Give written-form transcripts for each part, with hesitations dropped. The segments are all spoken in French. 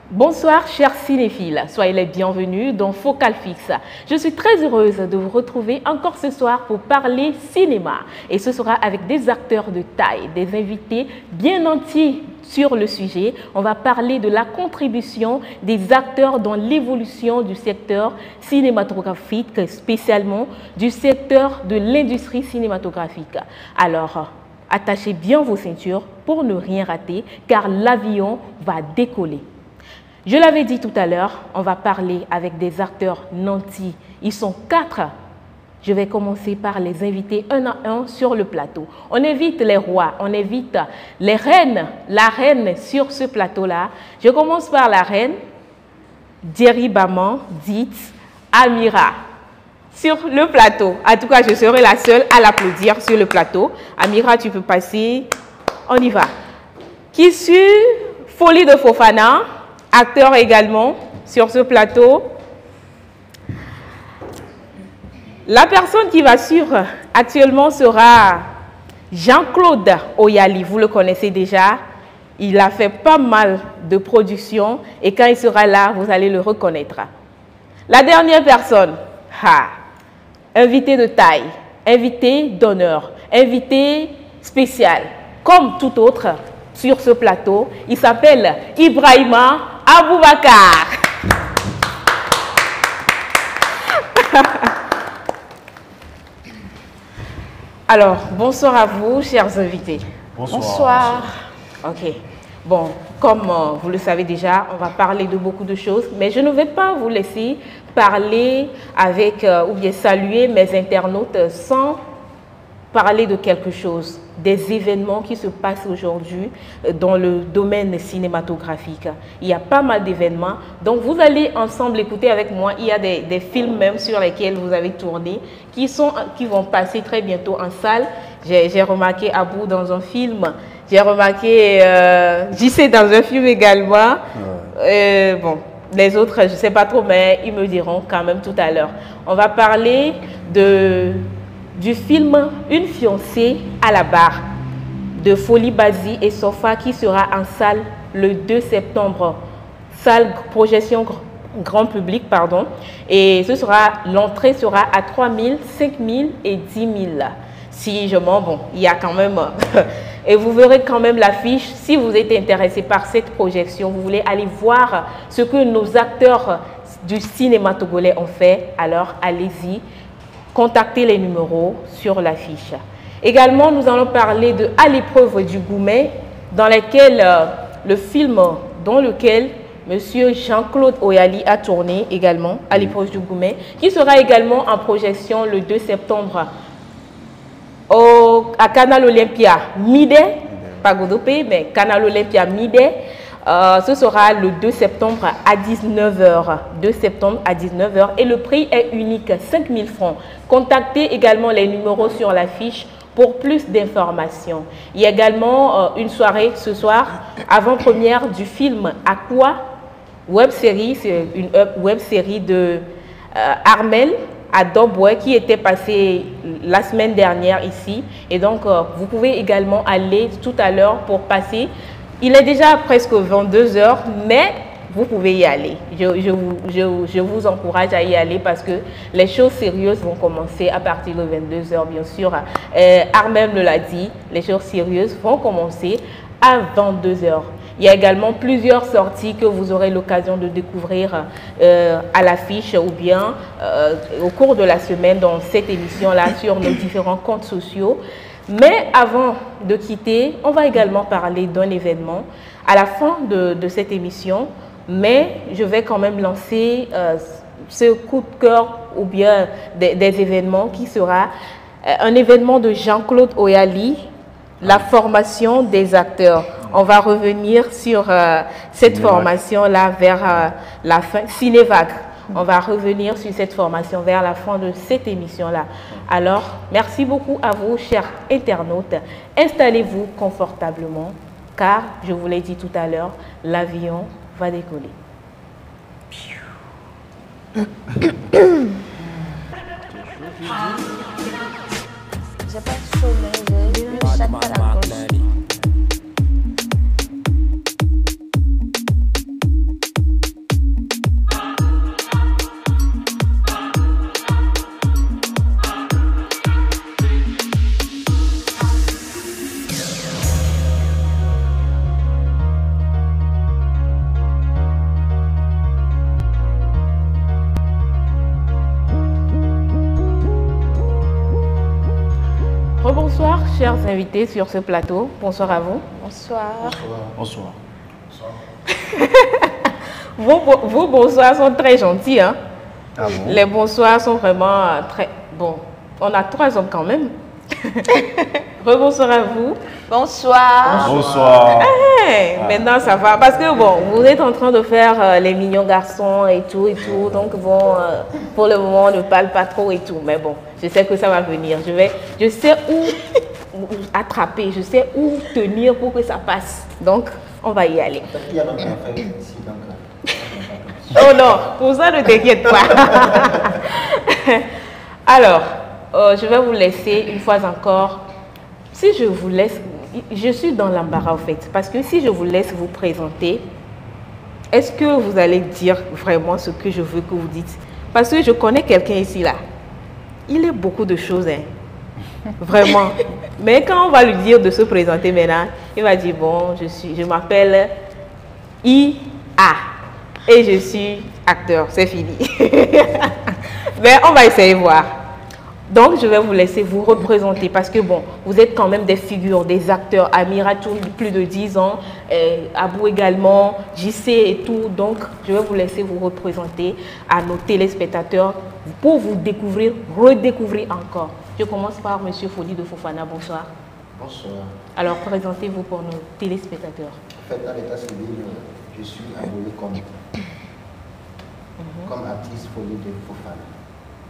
Bonsoir chers cinéphiles, soyez les bienvenus dans Focal Fixe. Je suis très heureuse de vous retrouver encore ce soir pour parler cinéma. Et ce sera avec des acteurs de taille, des invités bien nantis sur le sujet. On va parler de la contribution des acteurs dans l'évolution du secteur cinématographique, spécialement du secteur de l'industrie cinématographique. Alors, attachez bien vos ceintures pour ne rien rater, car l'avion va décoller. Je l'avais dit tout à l'heure, on va parler avec des acteurs nantis. Ils sont 4. Je vais commencer par les inviter un à un sur le plateau. On invite les rois, on invite les reines, la reine sur ce plateau-là. Je commence par la reine, Jerry Baman, dite Amira, sur le plateau. En tout cas, je serai la seule à l'applaudir sur le plateau. Amira, tu peux passer. On y va. Qui suit Folie de Fofana, acteur également sur ce plateau. La personne qui va suivre actuellement sera Jean-Claude Oyali. Vous le connaissez déjà. Il a fait pas mal de productions et quand il sera là, vous allez le reconnaître. La dernière personne, invité de taille, invité d'honneur, invité spécial, comme tout autre sur ce plateau. Il s'appelle Ibrahima Aboubakar. Alors, bonsoir à vous, chers invités. Bonsoir. Bonsoir. Ok. Bon, comme vous le savez déjà, on va parler de beaucoup de choses, mais je ne vais pas vous laisser parler avec ou bien saluer mes internautes sans parler de quelque chose, des événements qui se passent aujourd'hui dans le domaine cinématographique. Il y a pas mal d'événements, donc vous allez ensemble écouter avec moi. Il y a des films même sur lesquels vous avez tourné qui vont passer très bientôt en salle. J'ai remarqué Abou dans un film, j'ai remarqué JC dans un film également. Bon, les autres, je ne sais pas trop, mais ils me diront quand même tout à l'heure. On va parler du film Une fiancée à la barre de Folie Bazi et Sofa qui sera en salle le 2 septembre. Salle projection grand public, pardon. Et l'entrée sera à 3 000, 5 000 et 10 000. Si je mens, bon, il y a quand même... et vous verrez quand même l'affiche. Si vous êtes intéressé par cette projection, vous voulez aller voir ce que nos acteurs du cinéma togolais ont fait, alors allez-y. Contactez les numéros sur l'affiche. Également, nous allons parler de À l'épreuve du Goumet, dans le film dans lequel M. Jean-Claude Oyali a tourné également, À l'épreuve du Goumet, qui sera également en projection le 2 septembre à Canal Olympia Mide, pas Godopé, mais Canal Olympia Mide. Ce sera le 2 septembre à 19h. 2 septembre à 19h. Et le prix est unique, 5 000 francs. Contactez également les numéros sur l'affiche pour plus d'informations. Il y a également une soirée ce soir, avant-première du film Aqua, web-série. C'est une web-série de Armel Adobwe qui était passée la semaine dernière ici. Et donc, vous pouvez également aller tout à l'heure pour passer. Il est déjà presque 22 h, mais vous pouvez y aller. Je vous encourage à y aller parce que les choses sérieuses vont commencer à partir de 22 h, bien sûr. Armel me l'a dit, les choses sérieuses vont commencer à 22 h. Il y a également plusieurs sorties que vous aurez l'occasion de découvrir à l'affiche ou bien au cours de la semaine dans cette émission-là sur nos différents comptes sociaux. Mais avant de quitter, on va également parler d'un événement à la fin de cette émission. Mais je vais quand même lancer ce coup de cœur ou bien des événements qui sera un événement de Jean-Claude Oyali, la formation des acteurs. On va revenir sur cette formation-là vers la fin, Cinévague. On va revenir sur cette formation vers la fin de cette émission-là. Alors, merci beaucoup à vous, chers internautes. Installez-vous confortablement, car, je vous l'ai dit tout à l'heure, l'avion va décoller. J'ai pas de chaud, mais j'ai une chatte à la gauche. Rebonsoir, chers invités sur ce plateau. Bonsoir à vous. Bonsoir. Bonsoir. Vos bonsoirs sont très gentils. Hein? Ah bon? Les bonsoirs sont vraiment très... Bon, on a 3 hommes quand même. Rebonsoir à vous. Bonsoir. Bonsoir. Hey, maintenant ça va. Parce que bon, vous êtes en train de faire les mignons garçons et tout. Donc bon, pour le moment, on ne parle pas trop et tout. Mais bon, je sais que ça va venir. Je sais où attraper, je sais où tenir pour que ça passe. Donc, on va y aller. Il y a même un frère ici, donc. Oh non, pour ça, ne t'inquiète pas. Alors, je vais vous laisser une fois encore. Si je vous laisse, je suis dans l'embarras en fait. Parce que si je vous laisse vous présenter, est-ce que vous allez dire vraiment ce que je veux que vous dites? Parce que je connais quelqu'un ici là. Il est beaucoup de choses, hein. Vraiment. Mais quand on va lui dire de se présenter maintenant, il va dire bon, je m'appelle I.A. et je suis acteur. C'est fini. Mais on va essayer de voir. Donc, je vais vous laisser vous représenter parce que, bon, vous êtes quand même des figures, des acteurs. Amira, plus de 10 ans, Abou également, JC et tout. Donc, je vais vous laisser vous représenter à nos téléspectateurs pour vous découvrir, redécouvrir encore. Je commence par M. Fodi de Fofana. Bonsoir. Bonsoir. Alors, présentez-vous pour nos téléspectateurs. En fait, à l'état civil, je suis abonné comme artiste folie de Fofana.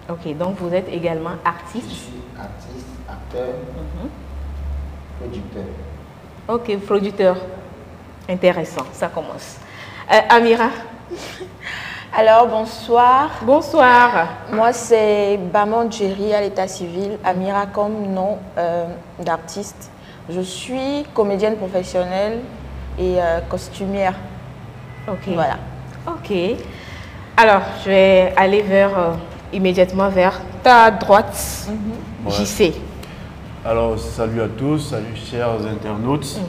Ok, donc vous êtes également Je artiste. suis artiste, acteur, producteur. Ok, producteur. Intéressant, ça commence. Amira. Alors, bonsoir. Bonsoir. Moi, c'est Baman Djeri à l'état civil, Amira comme nom d'artiste. Je suis comédienne professionnelle et costumière. Ok. Voilà. Ok. Alors, je vais aller immédiatement vers ta droite. Ouais. JC. Alors, salut à tous, salut chers internautes.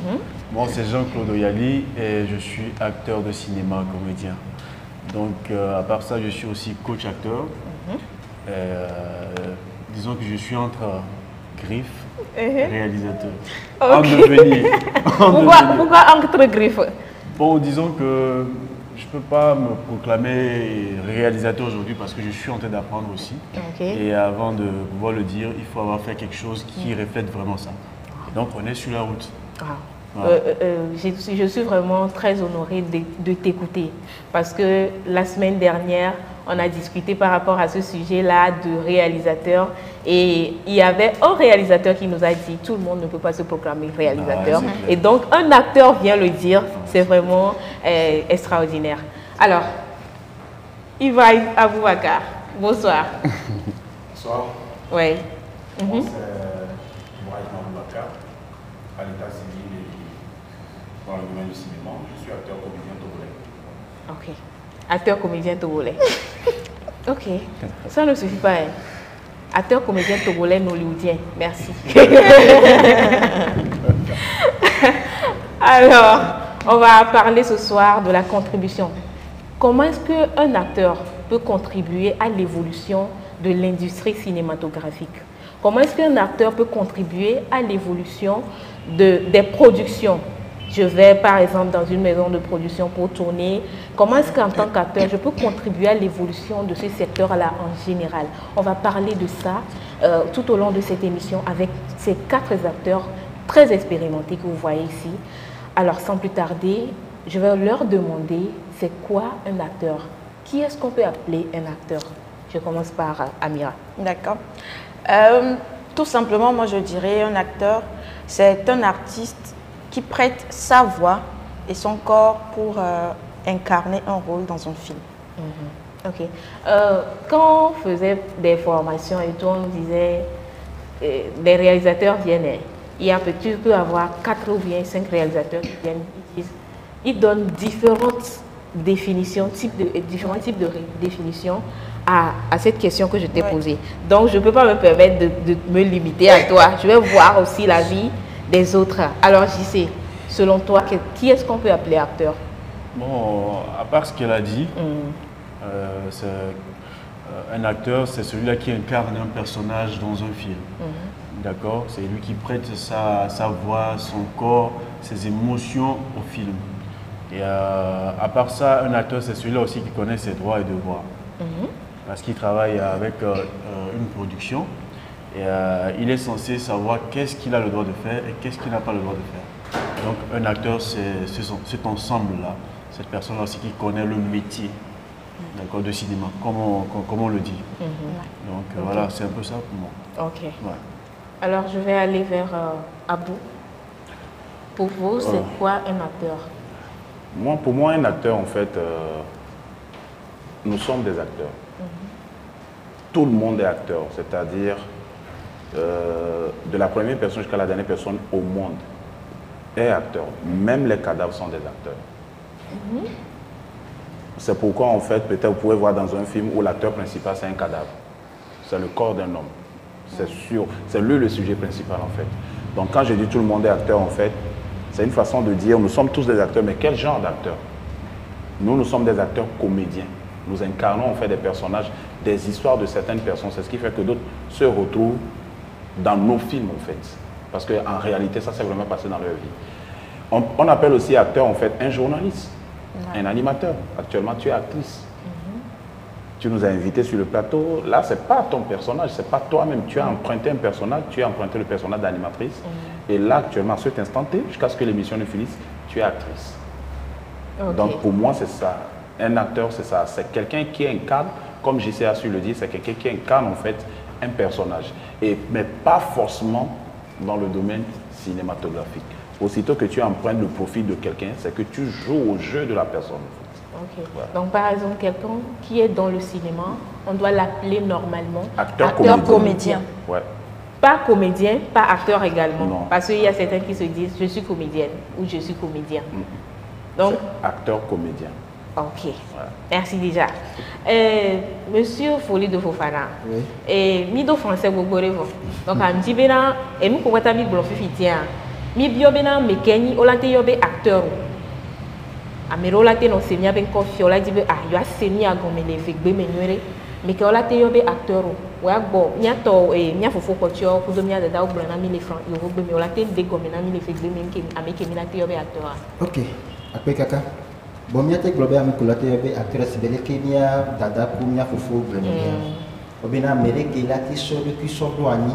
Moi, c'est Jean-Claude Oyali et je suis acteur de cinéma, comédien. Donc, à part ça, je suis aussi coach acteur. Disons que je suis entre Griff et réalisateur. En devenir. Pourquoi entre griffes? Bon, disons que je ne peux pas me proclamer réalisateur aujourd'hui parce que je suis en train d'apprendre aussi. Ok. Et avant de pouvoir le dire, il faut avoir fait quelque chose qui reflète vraiment ça. Donc, on est sur la route. Ah. Voilà. Je suis vraiment très honorée de t'écouter parce que la semaine dernière, on a discuté par rapport à ce sujet-là de réalisateur et il y avait un réalisateur qui nous a dit tout le monde ne peut pas se proclamer réalisateur. Ah, c'est clair. Et donc, un acteur vient le dire, c'est vraiment extraordinaire. Alors, Ivaï Aboubakar, bonsoir. Bonsoir, Oui. moi c'est Mohamed Aboubakar, à l'état civil et dans le domaine du cinéma. Je suis acteur comédien togolais. Ok. Acteur, comédien togolais. Ok. Ça ne suffit pas. Hein. Acteur, comédien togolais, hollywoodien. Merci. Alors, on va parler ce soir de la contribution. Comment est-ce qu'un acteur peut contribuer à l'évolution de l'industrie cinématographique? Comment est-ce qu'un acteur peut contribuer à l'évolution des productions? Je vais par exemple dans une maison de production pour tourner. Comment est-ce qu'en tant qu'acteur, je peux contribuer à l'évolution de ce secteur-là en général? On va parler de ça tout au long de cette émission avec ces 4 acteurs très expérimentés que vous voyez ici. Alors sans plus tarder, je vais leur demander c'est quoi un acteur? Qui est-ce qu'on peut appeler un acteur? Je commence par Amira. D'accord. Tout simplement, moi je dirais un acteur, c'est un artiste qui prête sa voix et son corps pour incarner un rôle dans un film. Ok. Quand on faisait des formations et tout, on disait les réalisateurs viennent. Tu peux avoir 4 ou bien 5 réalisateurs qui viennent. Ils donnent différentes définitions, différents types de définitions à cette question que je t'ai posée. Donc, je ne peux pas me permettre de me limiter à toi. Je vais voir aussi la vie des autres. Alors, JC, selon toi, qui est-ce qu'on peut appeler acteur? Bon, à part ce qu'elle a dit, un acteur, c'est celui-là qui incarne un personnage dans un film. D'accord? C'est lui qui prête sa voix, son corps, ses émotions au film. Et à part ça, un acteur, c'est celui-là aussi qui connaît ses droits et devoirs. Parce qu'il travaille avec une production. Et il est censé savoir qu'est-ce qu'il a le droit de faire et qu'est-ce qu'il n'a pas le droit de faire. Donc un acteur, c'est cet ensemble-là, cette personne-là aussi qui connaît le métier de cinéma, comme on le dit. Donc voilà, c'est un peu ça pour moi. Ok. Ouais. Alors je vais aller vers Abou. Pour vous, c'est quoi un acteur? Pour moi, un acteur, en fait, nous sommes des acteurs. Tout le monde est acteur, c'est-à-dire de la première personne jusqu'à la dernière personne au monde est acteur. Même les cadavres sont des acteurs. C'est pourquoi, en fait, peut-être vous pouvez voir dans un film où l'acteur principal, c'est un cadavre. C'est le corps d'un homme. C'est sûr. C'est lui le sujet principal, en fait. Donc, quand je dis tout le monde est acteur, en fait, c'est une façon de dire nous sommes tous des acteurs, mais quel genre d'acteurs? Nous sommes des acteurs comédiens. Nous incarnons, en fait, des personnages, des histoires de certaines personnes. C'est ce qui fait que d'autres se retrouvent dans nos films, en fait. Parce qu'en réalité, ça s'est vraiment passé dans leur vie. On appelle aussi acteur, en fait, un journaliste, un animateur. Actuellement, tu es actrice. Tu nous as invités sur le plateau. Là, ce n'est pas ton personnage, ce n'est pas toi-même. Tu as emprunté un personnage, tu as emprunté le personnage d'animatrice. Et là, actuellement, à cet instant T, jusqu'à ce que l'émission ne finisse, tu es actrice. Donc, pour moi, c'est ça. Un acteur, c'est ça. C'est quelqu'un qui incarne, comme JC a su le dire, c'est quelqu'un qui incarne, en fait, un personnage. Mais pas forcément dans le domaine cinématographique. Aussitôt que tu empruntes le profil de quelqu'un, c'est que tu joues au jeu de la personne. Ok. Voilà. Donc, par exemple, quelqu'un qui est dans le cinéma, on doit l'appeler normalement acteur comédien. Ouais. Pas comédien, pas acteur également. Non. Parce qu'il y a certains qui se disent je suis comédienne ou je suis comédien. Donc, acteur comédien. Ok. Voilà. Merci déjà. Monsieur Folie de Fofana. Oui. Et mido français vous borez vous. Donc à m'di bena et nous comment t'as mis blofi tien. Mi bio bena mekeni olate yobe acteur. Amero olate no semia ben kofi olate be yo asemi agomele vegbe menuere. Mais que olate yobe acteur. Wa gbo mia to mia fofo kotio ku do mia da o blana mi le franc yo go be mi olate de gomena mi le vegbe men ke ameke mi late yobe acteur. Ok. Akpe kaka. Bon, je suis global avec le acteur Sibele Kenya, Dada Koumia Fofo, Bremen. Obina Mereke, il a été sur le cul sur douani,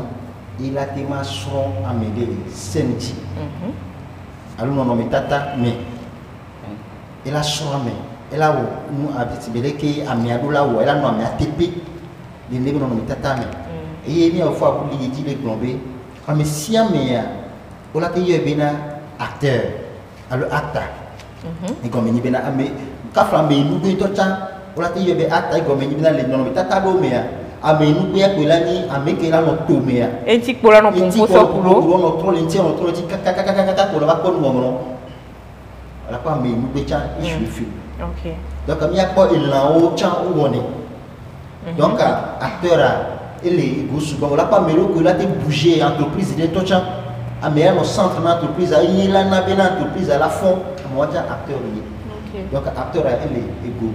il a été maçon à Médé, Senti. Alors, on nomme Tata, mais il a sur la main. Elle a nous habité Sibele Kenya, à Miadoula, où elle a nommé à TP, il est nommé Tata, mais il y a une fois pour lui dire les globés, mais si un meilleur, on a été bien acteur, alors acteur. Et comme il y a un café, nous devons tout ça. On a dit que attaque comme il y a les noms de tata domea. Ame nous devons que l'année américaine notre tomea. Et tu pour la non pour ça pour notre lentille notre dit kaka pour la vacances non. La quoi mais nous devons il suffit. Ok. Donc il y a pas il là au champ où on est. Donc acteur il est gosse bon la pas mais que là tu bouger entreprise de tout ça. Ame no centre d'entreprise a il là na ben entreprise à la fond. Moi, je suis acteur. Okay. Donc, acteur, il est égo.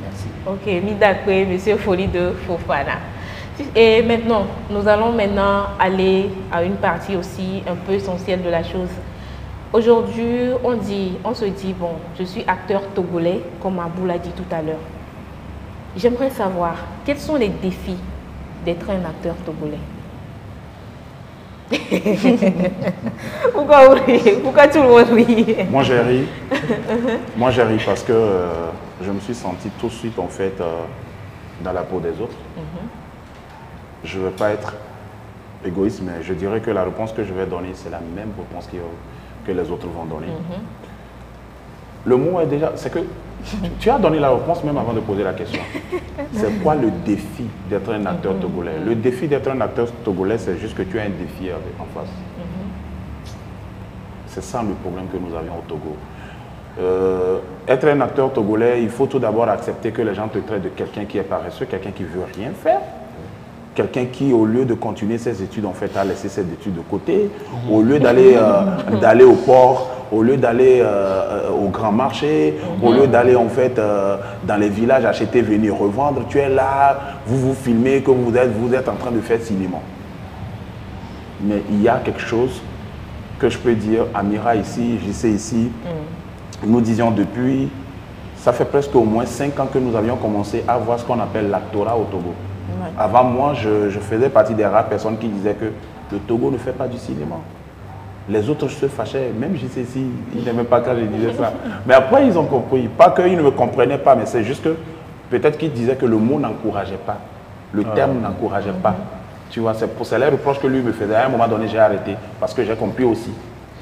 Merci. Ok, Midakwe, monsieur Folie de Fofana. Et maintenant, nous allons aller à une partie aussi un peu essentielle de la chose. Aujourd'hui, on se dit, bon, je suis acteur togolais, comme Abou l'a dit tout à l'heure. J'aimerais savoir, quels sont les défis d'être un acteur togolais? Pourquoi vous riez? Pourquoi tout le monde rit? Moi j'ai ri. Moi j'ai ri parce que je me suis senti tout de suite en fait dans la peau des autres. Je ne veux pas être égoïste, mais je dirais que la réponse que je vais donner, c'est la même réponse que les autres vont donner. Le mot est déjà... C'est que tu as donné la réponse même avant de poser la question. C'est quoi le défi d'être un acteur togolais? Le défi d'être un acteur togolais, c'est juste que tu as un défi en face. C'est ça le problème que nous avions au Togo. Être un acteur togolais, il faut tout d'abord accepter que les gens te traitent de quelqu'un qui est paresseux, quelqu'un qui ne veut rien faire. Quelqu'un qui, au lieu de continuer ses études, en fait, a laissé ses études de côté. Au lieu d'aller au port, au lieu d'aller au grand marché, au lieu d'aller, en fait, dans les villages, acheter, venir revendre, tu es là, vous vous filmez que vous êtes en train de faire cinéma. Mais il y a quelque chose que je peux dire, Amira ici, JC ici, nous disions depuis, ça fait presque au moins 5 ans que nous avions commencé à voir ce qu'on appelle l'actorat au Togo. Ouais. Avant moi, je faisais partie des rares personnes qui disaient que le Togo ne fait pas du cinéma. Les autres se fâchaient, même JC ici, ils n'aimaient pas quand je disais ça. Mais après, ils ont compris. Pas qu'ils ne me comprenaient pas, mais c'est juste que peut-être qu'ils disaient que le mot n'encourageait pas. Le terme n'encourageait pas. Tu vois, c'est les reproches que lui me faisait. À un moment donné, j'ai arrêté parce que j'ai compris aussi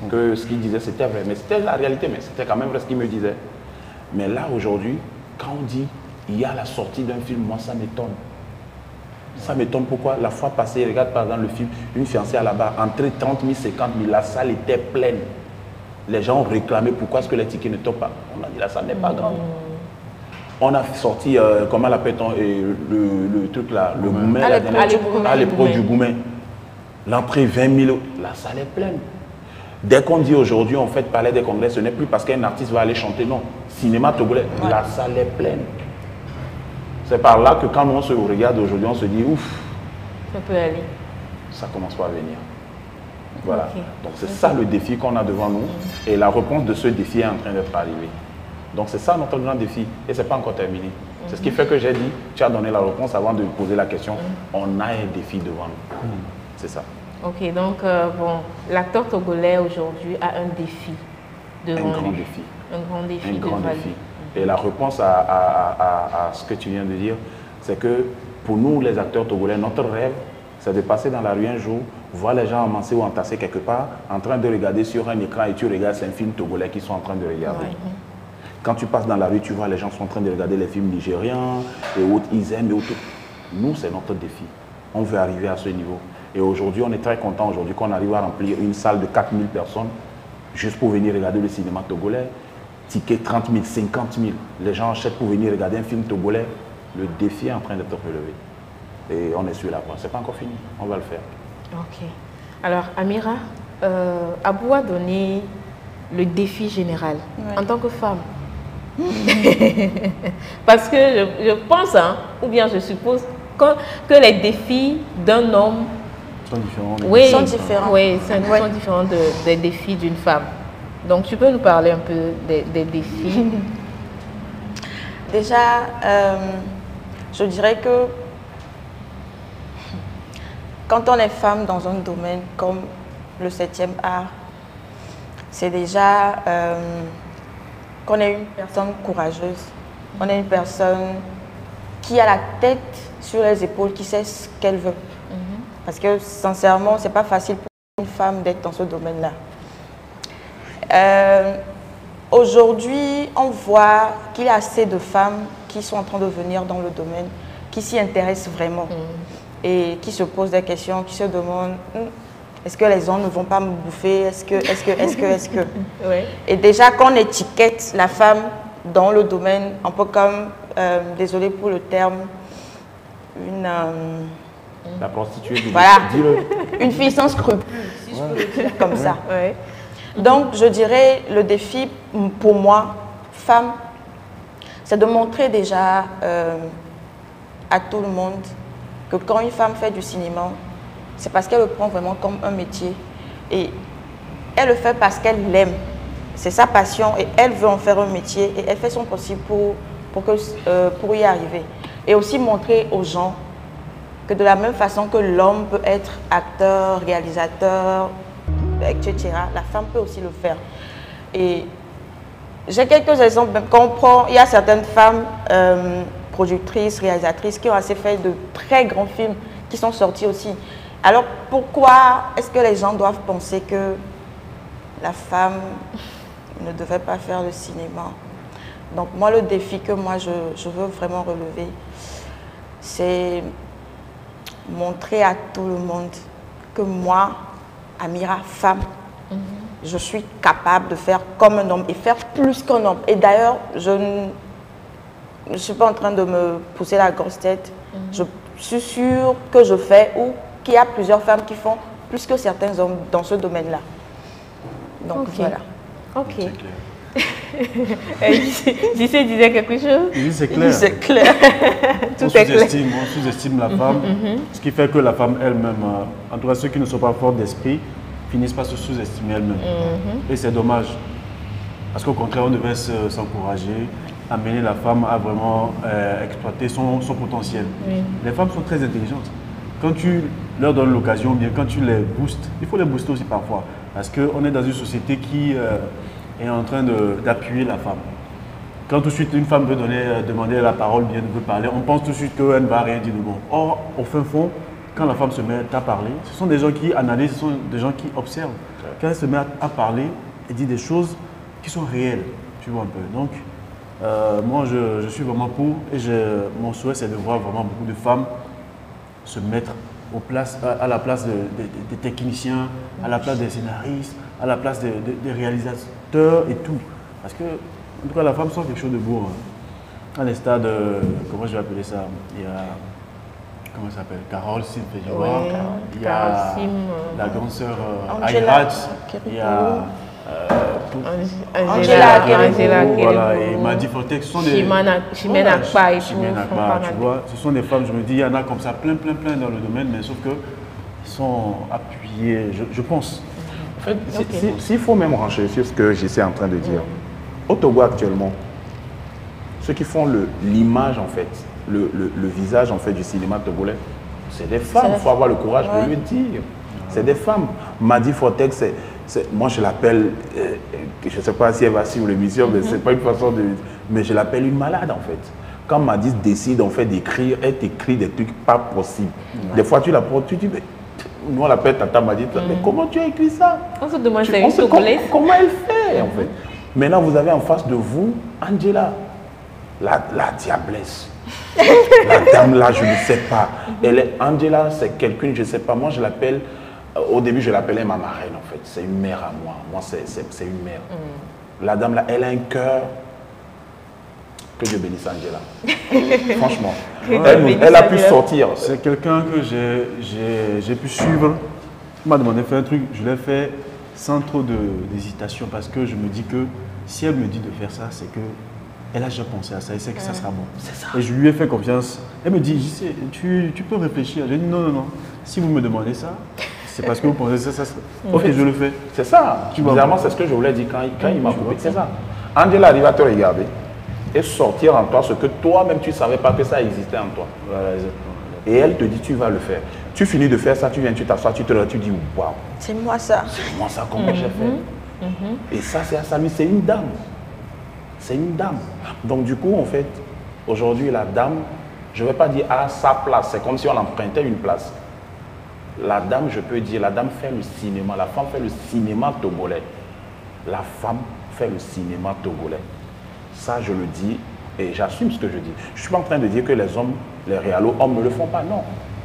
que ce qu'il disait, c'était vrai. Mais c'était la réalité, mais c'était quand même vrai ce qu'il me disait. Mais là, aujourd'hui, quand on dit il y a la sortie d'un film, moi, ça m'étonne. Ça m'étonne pourquoi la fois passée, regarde par exemple le film, une fiancée à la barre, entre 30 000, 50 000, la salle était pleine. Les gens ont réclamé pourquoi est-ce que les tickets ne tombent pas. On a dit la salle n'est pas grande. On a sorti, comment l'appelle-t-on, le truc là, le Goumet, à l'épreuve du Goumet. L'entrée 20 000, la salle est pleine. Dès qu'on dit aujourd'hui, on fait Palais des Congrès, ce n'est plus parce qu'un artiste va aller chanter, non. Cinéma togolais, la salle est pleine. C'est par là que quand on se regarde aujourd'hui, on se dit, ouf, ça peut aller. Ça commence pas à venir. Voilà. Okay. Donc c'est ça le défi qu'on a devant nous. Et la réponse de ce défi est en train d'être arrivée. Donc c'est ça notre grand défi. Et ce n'est pas encore terminé. C'est ce qui fait que j'ai dit, tu as donné la réponse avant de poser la question. On a un défi devant nous. C'est ça. Ok, donc bon, l'acteur togolais aujourd'hui a un défi devant lui. Un grand défi. Un grand défi. Un grand défi. Et la réponse à ce que tu viens de dire, c'est que pour nous, les acteurs togolais, notre rêve, c'est de passer dans la rue un jour, voir les gens amassés ou entassés quelque part, en train de regarder sur un écran et tu regardes, c'est un film togolais qu'ils sont en train de regarder. Quand tu passes dans la rue, tu vois les gens sont en train de regarder les films nigérians et autres, ils aiment et autres. Nous, c'est notre défi. On veut arriver à ce niveau. Et aujourd'hui, on est très content aujourd'hui qu'on arrive à remplir une salle de 4000 personnes juste pour venir regarder le cinéma togolais. Ticket 30 000, 50 000. Les gens achètent pour venir regarder un film togolais. Le défi est en train d'être relevé. Et on est sur la voie. Ce n'est pas encore fini. On va le faire. Ok. Alors, Amira, Abou a donné le défi général en tant que femme. Parce que je pense, hein, ou bien je suppose, que les défis d'un homme sont différents. Oui, sont différents. Oui, sont différents des défis d'une femme. Donc, tu peux nous parler un peu des défis? Déjà, je dirais que quand on est femme dans un domaine comme le 7e art, c'est déjà qu'on est une personne courageuse, on est une personne qui a la tête sur les épaules, qui sait ce qu'elle veut. Parce que sincèrement, ce n'est pas facile pour une femme d'être dans ce domaine-là. Aujourd'hui, on voit qu'il y a assez de femmes qui sont en train de venir dans le domaine, qui s'y intéressent vraiment et qui se posent des questions, qui se demandent est-ce que les hommes ne vont pas me bouffer, est-ce que Ouais. Et déjà qu'on étiquette la femme dans le domaine, un peu comme, désolé pour le terme, La prostituée, voilà, dis-le. une fille sans scrupules, si je peux le dire comme ça. Ouais. Donc, je dirais, le défi pour moi, femme, c'est de montrer déjà à tout le monde que quand une femme fait du cinéma, c'est parce qu'elle le prend vraiment comme un métier. Et elle le fait parce qu'elle l'aime. C'est sa passion et elle veut en faire un métier et elle fait son possible pour y arriver. Et aussi montrer aux gens que de la même façon que l'homme peut être acteur, réalisateur, etc., la femme peut aussi le faire. Et j'ai quelques exemples. Quand on prend, il y a certaines femmes productrices, réalisatrices qui ont assez fait de très grands films qui sont sortis aussi. Alors pourquoi est-ce que les gens doivent penser que la femme ne devrait pas faire le cinéma? Donc moi, le défi que moi je veux vraiment relever, c'est montrer à tout le monde que moi, Amira, femme, je suis capable de faire comme un homme et faire plus qu'un homme. Et d'ailleurs, je ne suis pas en train de me pousser la grosse tête. Je suis sûre que je fais ou qu'il y a plusieurs femmes qui font plus que certains hommes dans ce domaine-là. Donc voilà. Ok. C'est clair. JC disait quelque chose? Oui, c'est clair. C'est clair. Tout est clair. On sous-estime la femme, ce qui fait que la femme elle-même, en tout cas ceux qui ne sont pas forts d'esprit, finissent par se sous-estimer elle-même. Et c'est dommage. Parce qu'au contraire, on devait s'encourager, amener la femme à vraiment exploiter son potentiel. Les femmes sont très intelligentes. Quand tu leur donnes l'occasion, bien quand tu les boostes, il faut les booster aussi parfois. Parce qu'on est dans une société qui est en train d'appuyer la femme. Quand tout de suite une femme veut demander la parole, bien veut parler, on pense tout de suite qu'elle ne va rien dire de bon. Or, au fin fond, quand la femme se met à parler, ce sont des gens qui analysent, ce sont des gens qui observent. Quand elle se met à parler, elle dit des choses qui sont réelles, tu vois un peu. Donc, moi, je suis vraiment pour, et mon souhait, c'est de voir vraiment beaucoup de femmes se mettre à la place des techniciens, à la place des scénaristes, à la place des réalisateurs et tout. Parce que, en tout cas, la femme sort quelque chose de beau. À l'instar de, comment je vais appeler ça? Il y a, comment ça s'appelle? Carole Sim-Féjoa, il y a la grande sœur Ayrat, il y a Angela Kerikou, voilà, et Madi Fortex, ce sont des... Chimène Akpa et tout. Tu vois, ce sont des femmes, je me dis, il y en a comme ça, plein dans le domaine, mais sauf que ils sont appuyés, je pense. En fait, s'il faut même ranger sur ce que j'essaie en train de dire, au Togo actuellement, ceux qui font l'image en fait, le visage en fait du cinéma togolais, c'est des femmes, il faut avoir le courage de le dire. C'est des femmes. Madi Fortex, moi je l'appelle, je ne sais pas si elle va suivre l'émission, mais c'est pas une façon de... Mais je l'appelle une malade en fait. Quand Madi décide en fait d'écrire, elle t'écrit des trucs pas possibles. Des fois tu la prends, tu dis, mais nous on l'appelle Tata Madi, mais comment tu as écrit ça? On se demande c'est une Togolaise. Comment elle fait en fait? Maintenant vous avez en face de vous Angela, la diablesse. La dame là, je ne sais pas. Angela, c'est quelqu'une, je ne sais pas. Moi, je l'appelle, au début, je l'appelais ma marraine, en fait. C'est une mère à moi. Moi, c'est une mère. La dame là, elle a un cœur. Que Dieu bénisse Angela. Franchement. Elle a pu sortir. C'est quelqu'un que j'ai pu suivre. Elle m'a demandé de faire un truc. Je l'ai fait sans trop d'hésitation parce que je me dis que si elle me dit de faire ça, c'est que elle a déjà pensé à ça et sait que ça sera bon. Et je lui ai fait confiance. Elle me dit, tu peux réfléchir. J'ai dit, non. Si vous me demandez ça, c'est parce que vous pensez ça sera... Ok, je le fais. C'est ça. Bizarrement, c'est ce que je voulais dire quand il m'a coupé. C'est ça. Angela arrive à te regarder et sortir en toi ce que toi-même tu ne savais pas que ça existait en toi. Voilà, exactement. Et elle te dit, tu vas le faire. Tu finis de faire ça, tu viens, tu t'assois, tu dis, waouh. C'est moi ça. C'est moi ça, comment j'ai fait. Et ça, c'est à sa c'est une dame. C'est une dame. Donc du coup, en fait, aujourd'hui, la dame, je ne vais pas dire à sa place, c'est comme si on empruntait une place. La dame, je peux dire, la dame fait le cinéma, la femme fait le cinéma togolais. La femme fait le cinéma togolais. Ça, je le dis et j'assume ce que je dis. Je ne suis pas en train de dire que les hommes, les réalos hommes ne le font pas, non.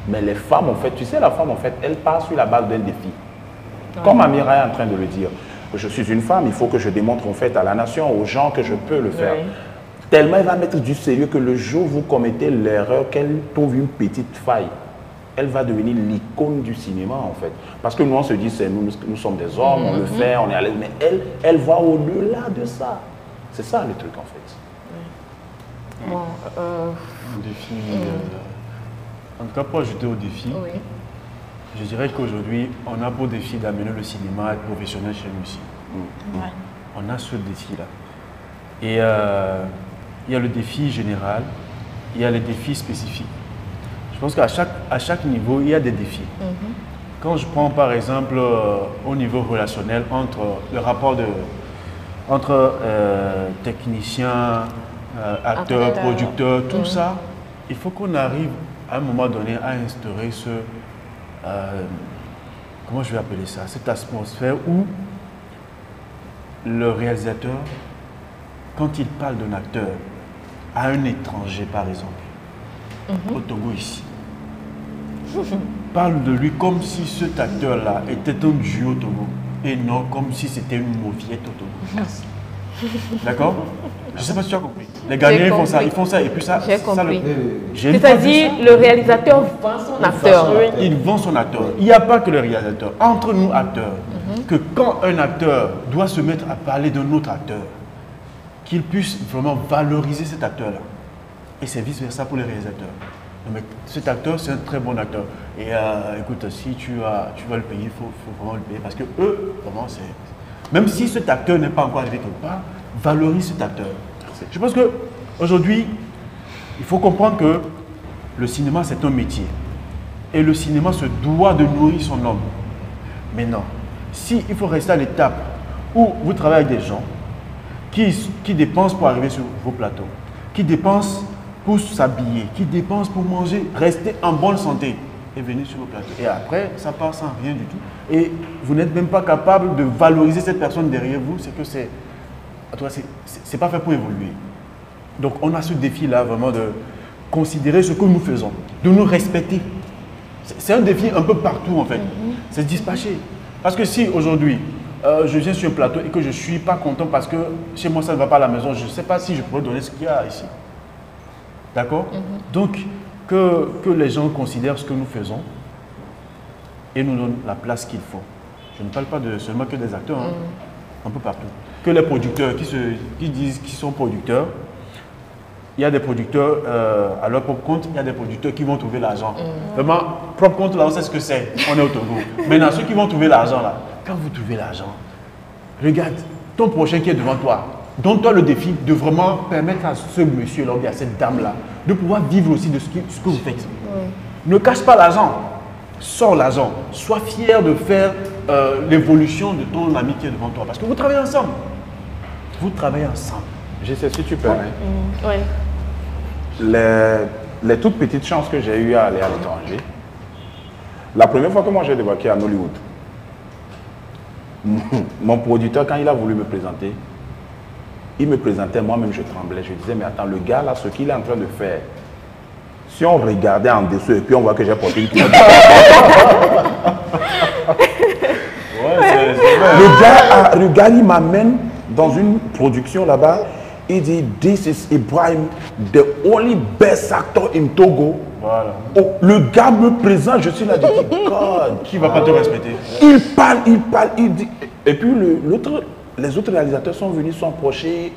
Mais les femmes, en fait, tu sais, la femme, en fait, elle part sur la base d'un défi. Comme Amira est en train de le dire. Je suis une femme, il faut que je démontre en fait à la nation, aux gens que je peux le faire. Tellement elle va mettre du sérieux que le jour où vous commettez l'erreur, qu'elle trouve une petite faille, elle va devenir l'icône du cinéma en fait. Parce que nous on se dit, nous sommes des hommes, on le fait, on est à l'aise, mais elle voit au-delà de ça. C'est ça le truc en fait. Bon, Un défi, en tout cas pour ajouter au défi, je dirais qu'aujourd'hui, on a pour défi d'amener le cinéma à être professionnel chez nous aussi. On a ce défi-là. Et il y a le défi général, il y a les défis spécifiques. Je pense qu'à chaque niveau, il y a des défis. Quand je prends par exemple au niveau relationnel, entre le rapport entre techniciens, acteurs, producteurs, tout ça, il faut qu'on arrive à un moment donné à instaurer comment je vais appeler ça, cette atmosphère où le réalisateur, quand il parle d'un acteur à un étranger par exemple, au Togo ici, parle de lui comme si cet acteur-là était un dieu au Togo et non comme si c'était une mauviette au Togo. D'accord? Je ne sais pas si tu as compris. Les Ghanéens ils font ça et puis ça... J'ai compris. C'est-à-dire, le réalisateur vend son acteur. Il vend son acteur. Il n'y a pas que le réalisateur. Entre nous acteurs, que quand un acteur doit se mettre à parler d'un autre acteur, qu'ils puissent vraiment valoriser cet acteur-là. Et c'est vice-versa pour les réalisateurs. Non, mais cet acteur, c'est un très bon acteur. Et écoute, si tu vas le payer, il faut vraiment le payer. Parce que eux, vraiment, c'est... Même si cet acteur n'est pas encore arrivé quelque part, valorise cet acteur. Je pense qu'aujourd'hui, il faut comprendre que le cinéma, c'est un métier. Et le cinéma se doit de nourrir son homme. Mais non, si il faut rester à l'étape où vous travaillez avec des gens qui dépensent pour arriver sur vos plateaux, qui dépensent pour s'habiller, qui dépensent pour manger, rester en bonne santé et venir sur vos plateaux. Et après, ça part sans rien du tout. Et vous n'êtes même pas capable de valoriser cette personne derrière vous, c'est que c'est pas fait pour évoluer. Donc on a ce défi-là vraiment de considérer ce que nous faisons, de nous respecter. C'est un défi un peu partout en fait. C'est se dispatcher. Parce que si aujourd'hui, je viens sur un plateau et que je ne suis pas content parce que chez moi ça ne va pas à la maison, je ne sais pas si je pourrais donner ce qu'il y a ici. D'accord? Donc, que les gens considèrent ce que nous faisons et nous donnent la place qu'il faut. Je ne parle pas seulement que des acteurs, hein, un peu partout. Que les producteurs qui disent qu'ils sont producteurs, il y a des producteurs à leur propre compte, il y a des producteurs qui vont trouver l'argent. Vraiment, propre compte, là, on sait ce que c'est. On est au Togo. Maintenant, ceux qui vont trouver l'argent, là, quand vous trouvez l'argent, regarde ton prochain qui est devant toi. Donne-toi le défi de vraiment permettre à ce monsieur-là, ou à cette dame-là, de pouvoir vivre aussi de ce que vous faites. Ne cache pas l'argent. Sors l'argent. Sois fier de faire l'évolution de ton ami qui est devant toi. Parce que vous travaillez ensemble. Vous travaillez ensemble. Je sais, si tu permets. Oui. Les toutes petites chances que j'ai eues à aller à l'étranger, la première fois que moi j'ai débarqué à Hollywood, mon producteur, quand il a voulu me présenter, il me présentait, moi-même je tremblais. Je disais, mais attends, le gars là, ce qu'il est en train de faire, si on regardait en dessous et puis on voit que j'ai porté une culotte. Le gars, il m'amène dans une production là-bas. Il dit, this is Ibrahim, the only best actor in Togo. Voilà. Oh, le gars me présente, je suis là, je dis, God. Qui ne va pas te respecter? Il parle, il dit. Et puis les autres réalisateurs sont venus s'approcher.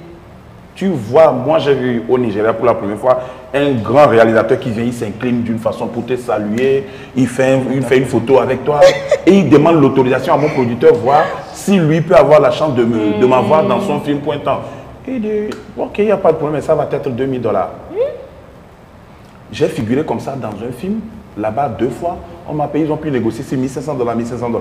Tu vois, moi j'ai vu au Nigeria pour la première fois un grand réalisateur qui vient, il s'incline d'une façon pour te saluer, il fait une photo avec toi et il demande l'autorisation à mon producteur, voir si lui peut avoir la chance de m'avoir dans son film pointant. Il dit, ok, il n'y a pas de problème, ça va être $2000. J'ai figuré comme ça dans un film, là-bas 2 fois, on m'a payé, ils ont pu négocier, c'est $1500, $1500.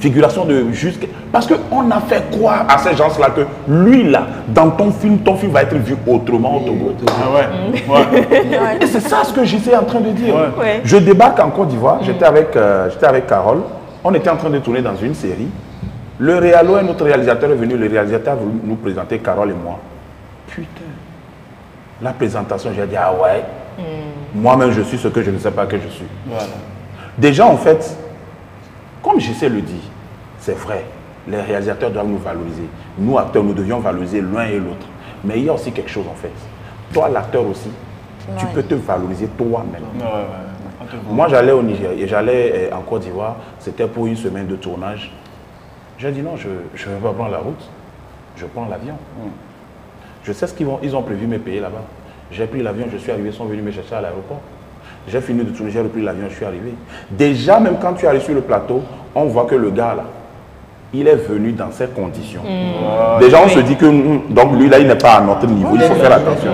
Figuration de juste... Parce qu'on a fait croire à ces gens-là que lui, là, dans ton film va être vu autrement au Togo. Ah ouais. Et c'est ça ce que j'étais en train de dire. Ouais. Je débarque en Côte d'Ivoire, j'étais avec Carole, on était en train de tourner dans une série. Le réalo et notre réalisateur est venu, le réalisateur a voulu nous présenter, Carole et moi. Putain, la présentation, j'ai dit, ah ouais, moi-même je suis ce que je ne sais pas que je suis. Voilà. Déjà en fait, comme JC le dit, c'est vrai, les réalisateurs doivent nous valoriser. Nous, acteurs, nous devions valoriser l'un et l'autre. Mais il y a aussi quelque chose en fait. Toi, l'acteur aussi, tu peux te valoriser toi-même. Moi, j'allais au Niger et j'allais en Côte d'Ivoire. C'était pour une semaine de tournage. J'ai dit non, je ne vais pas prendre la route. Je prends l'avion. Je sais ce qu'ils ont prévu me payer là-bas. J'ai pris l'avion, je suis arrivé, ils sont venus me chercher à l'aéroport. J'ai fini de tourner, j'ai repris l'avion, je suis arrivé. Déjà, même quand tu arrives sur le plateau, on voit que le gars là, il est venu dans ces conditions. Déjà, on se dit que donc lui là, il n'est pas à notre niveau, il faut faire attention.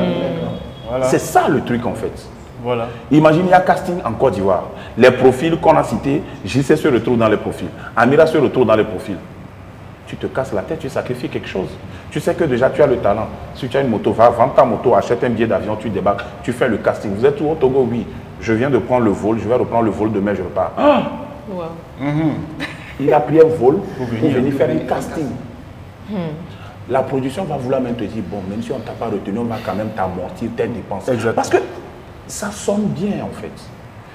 Voilà. C'est ça le truc en fait. Voilà. Imagine, il y a casting en Côte d'Ivoire. Les profils qu'on a cités, JC se retrouve dans les profils. Amira se retrouve dans les profils. Tu te casses la tête, tu sacrifies quelque chose. Tu sais que déjà tu as le talent. Si tu as une moto, va vendre ta moto, achète un billet d'avion, tu débarques, tu fais le casting. Vous êtes où au Togo? Oui. Je viens de prendre le vol, je vais reprendre le vol demain, je repars. Il a pris un vol pour venir faire un casting. La production va vouloir même te dire, bon, même si on ne t'a pas retenu, on va quand même t'amortir tes dépenses. Parce que ça sonne bien en fait.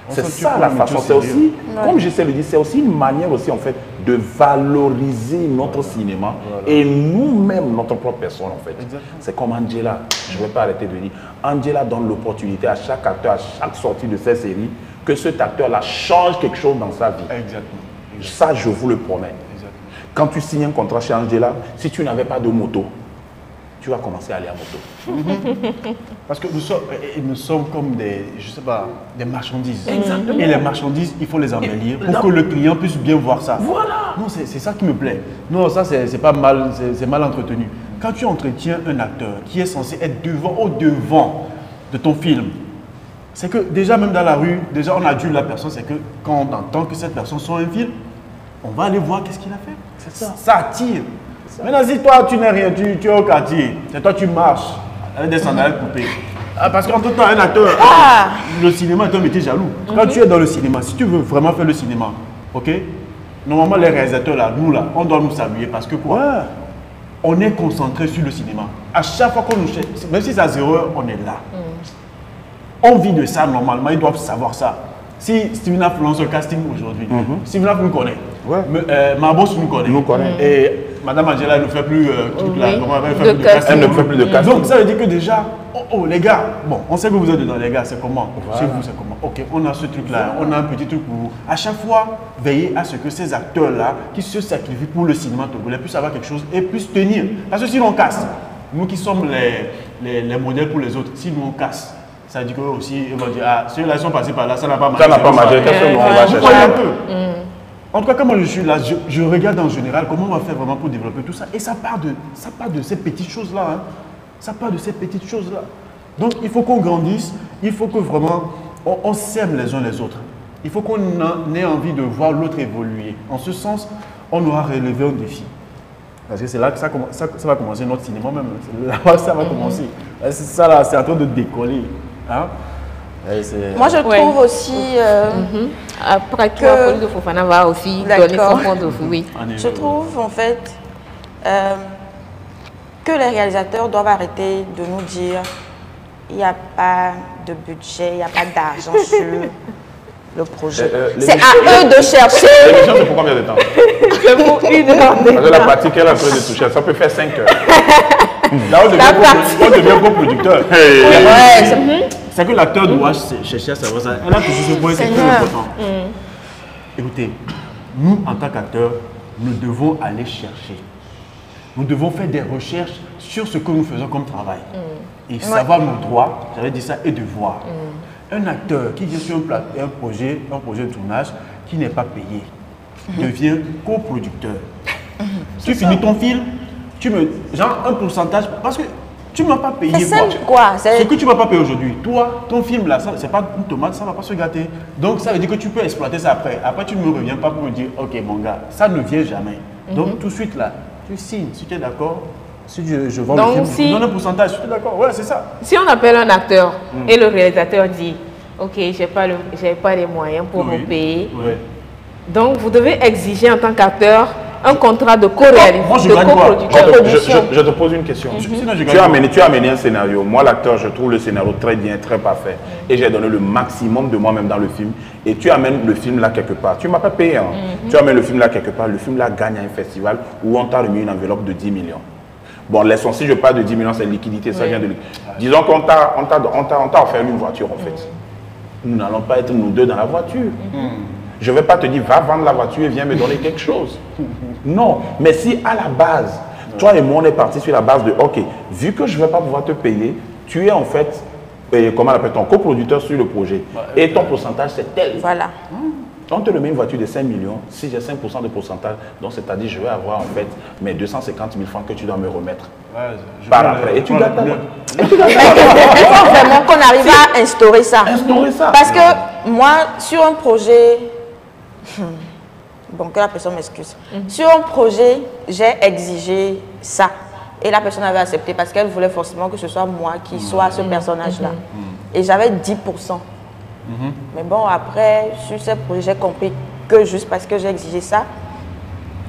C'est ça la façon. C'est aussi, comme j'essaie de le dire, c'est aussi une manière aussi en fait de valoriser notre cinéma et nous-mêmes, notre propre personne en fait. C'est comme Angela, je ne vais pas arrêter de dire, Angela donne l'opportunité à chaque acteur, à chaque sortie de cette série, que cet acteur-là change quelque chose dans sa vie. Ça, je vous le promets. Quand tu signes un contrat chez Angela, si tu n'avais pas de moto, tu vas commencer à aller à moto. Parce que nous sommes comme des, je sais pas, des marchandises. Exactement. Et les marchandises, il faut les embellir pour que le client puisse bien voir ça. Voilà. Non, c'est ça qui me plaît. Non, ça, c'est pas mal, c'est mal entretenu. Quand tu entretiens un acteur qui est censé être au devant de ton film, c'est que déjà, même dans la rue, déjà, on adulte la personne, c'est que quand on entend que cette personne sort un film, on va aller voir qu'est-ce qu'il a fait. C'est ça. Ça attire. Maintenant, si toi, tu n'es rien, tu es au quartier, c'est toi, tu marches avec des sandales coupées. Parce qu'entre temps, un acteur, le cinéma est un métier jaloux. Quand tu es dans le cinéma, si tu veux vraiment faire le cinéma, ok, normalement, les réalisateurs, là, nous, là, on doit nous saluer parce que quoi, on est concentré sur le cinéma. À chaque fois qu'on nous cherche, même si c'est à 0 heure, on est là. On vit de ça normalement, ils doivent savoir ça. Si Steven Aff lance un casting aujourd'hui, Steven Aff nous connaît. Marbos nous connaît. Et Madame Angela ne fait plus de casting. Elle ne fait plus de casting. Donc ça veut dire que déjà, les gars, bon, on sait que vous êtes dedans, les gars, c'est comment? Chez vous, c'est comment? Ok, on a ce truc-là, on a un petit truc pour vous. À chaque fois, veillez à ce que ces acteurs-là, qui se sacrifient pour le cinéma togolais, puissent avoir quelque chose et puissent tenir. Parce que sinon on casse, nous qui sommes les modèles pour les autres, si nous on casse, ça veut dire qu'eux aussi, ils vont dire, ah, ceux-là sont passés par là, ça n'a pas marché. Ça n'a pas marché, qu'est-ce qu'on va chercher un peu. En tout cas, comme je suis là, je regarde en général comment on va faire vraiment pour développer tout ça. Et ça part de ces petites choses-là. Hein. Ça part de ces petites choses-là. Donc, il faut qu'on grandisse. Il faut que vraiment, on s'aime les uns les autres. Il faut qu'on ait envie de voir l'autre évoluer. En ce sens, on aura relevé un défi. Parce que c'est là que ça va commencer notre cinéma même. Là ça va commencer. Ça là, c'est en train de décoller. Hein? Moi, je trouve aussi après que Pauline de Fofana va aussi donner son point de vue. Oui. Je trouve en fait que les réalisateurs doivent arrêter de nous dire il n'y a pas de budget, il n'y a pas d'argent sur le projet. C'est à eux de chercher. L'émission, c'est pour combien de temps? C'est pour 1 heure. Parce que la partie qu'elle est en train de toucher, ça peut faire 5 heures. Là, on devient coproducteur. C'est que l'acteur doit chercher à savoir ça. Elle a toujours ce point, c'est très important. Écoutez, nous, en tant qu'acteurs, nous devons aller chercher. Nous devons faire des recherches sur ce que nous faisons comme travail. Et savoir nos droits, j'avais dit ça, et devoirs. Un acteur qui vient sur un projet de tournage qui n'est pas payé devient coproducteur. Tu finis ton film, genre un pourcentage, parce que tu ne m'as pas payé. Ce que tu ne m'as pas payé aujourd'hui, toi, ton film là, ce n'est pas une tomate, ça ne va pas se gâter. Donc ça veut dire que tu peux exploiter ça après. Après, tu ne me reviens pas pour me dire, ok mon gars, ça ne vient jamais. Donc tout de suite là, tu signes, si tu es d'accord. Si je vends le film, je donne un pourcentage, tu es d'accord? Ouais, c'est ça. Si on appelle un acteur et le réalisateur dit, ok, j'ai pas les moyens pour me payer. Donc vous devez exiger en tant qu'acteur un contrat de co-réalisation, de coproduction. Je te pose une question. Tu as amené un scénario. Moi, l'acteur, je trouve le scénario très bien, très parfait. Et j'ai donné le maximum de moi-même dans le film. Et tu amènes le film là quelque part. Tu ne m'as pas payé. Hein. Tu amènes le film là quelque part. Le film là gagne à un festival où on t'a remis une enveloppe de 10 millions. Bon, laissons, si je parle de 10 millions, c'est liquidité, ça vient de liquidité. Disons qu'on t'a offert une voiture en fait. Nous n'allons pas être nous deux dans la voiture. Je ne vais pas te dire, va vendre la voiture et viens me donner quelque chose. Non, mais si à la base, toi et moi, on est parti sur la base de, ok, vu que je ne vais pas pouvoir te payer, tu es en fait, comment on appelle ton coproducteur sur le projet. Et ton pourcentage, c'est tel. Voilà. On te remet une voiture de 5 millions, si j'ai 5% de pourcentage, donc c'est-à-dire je vais avoir en fait mes 250 000 francs que tu dois me remettre par après. Et tu gagnes ta voiture. Il faut vraiment qu'on arrive à instaurer ça. Instaurer ça. Parce que moi, sur un projet, bon, que la personne m'excuse, sur un projet, j'ai exigé ça. Et la personne avait accepté parce qu'elle voulait forcément que ce soit moi qui soit ce personnage-là. Et j'avais 10%. Mais bon, après, sur ce projet, j'ai compris que juste parce que j'ai exigé ça,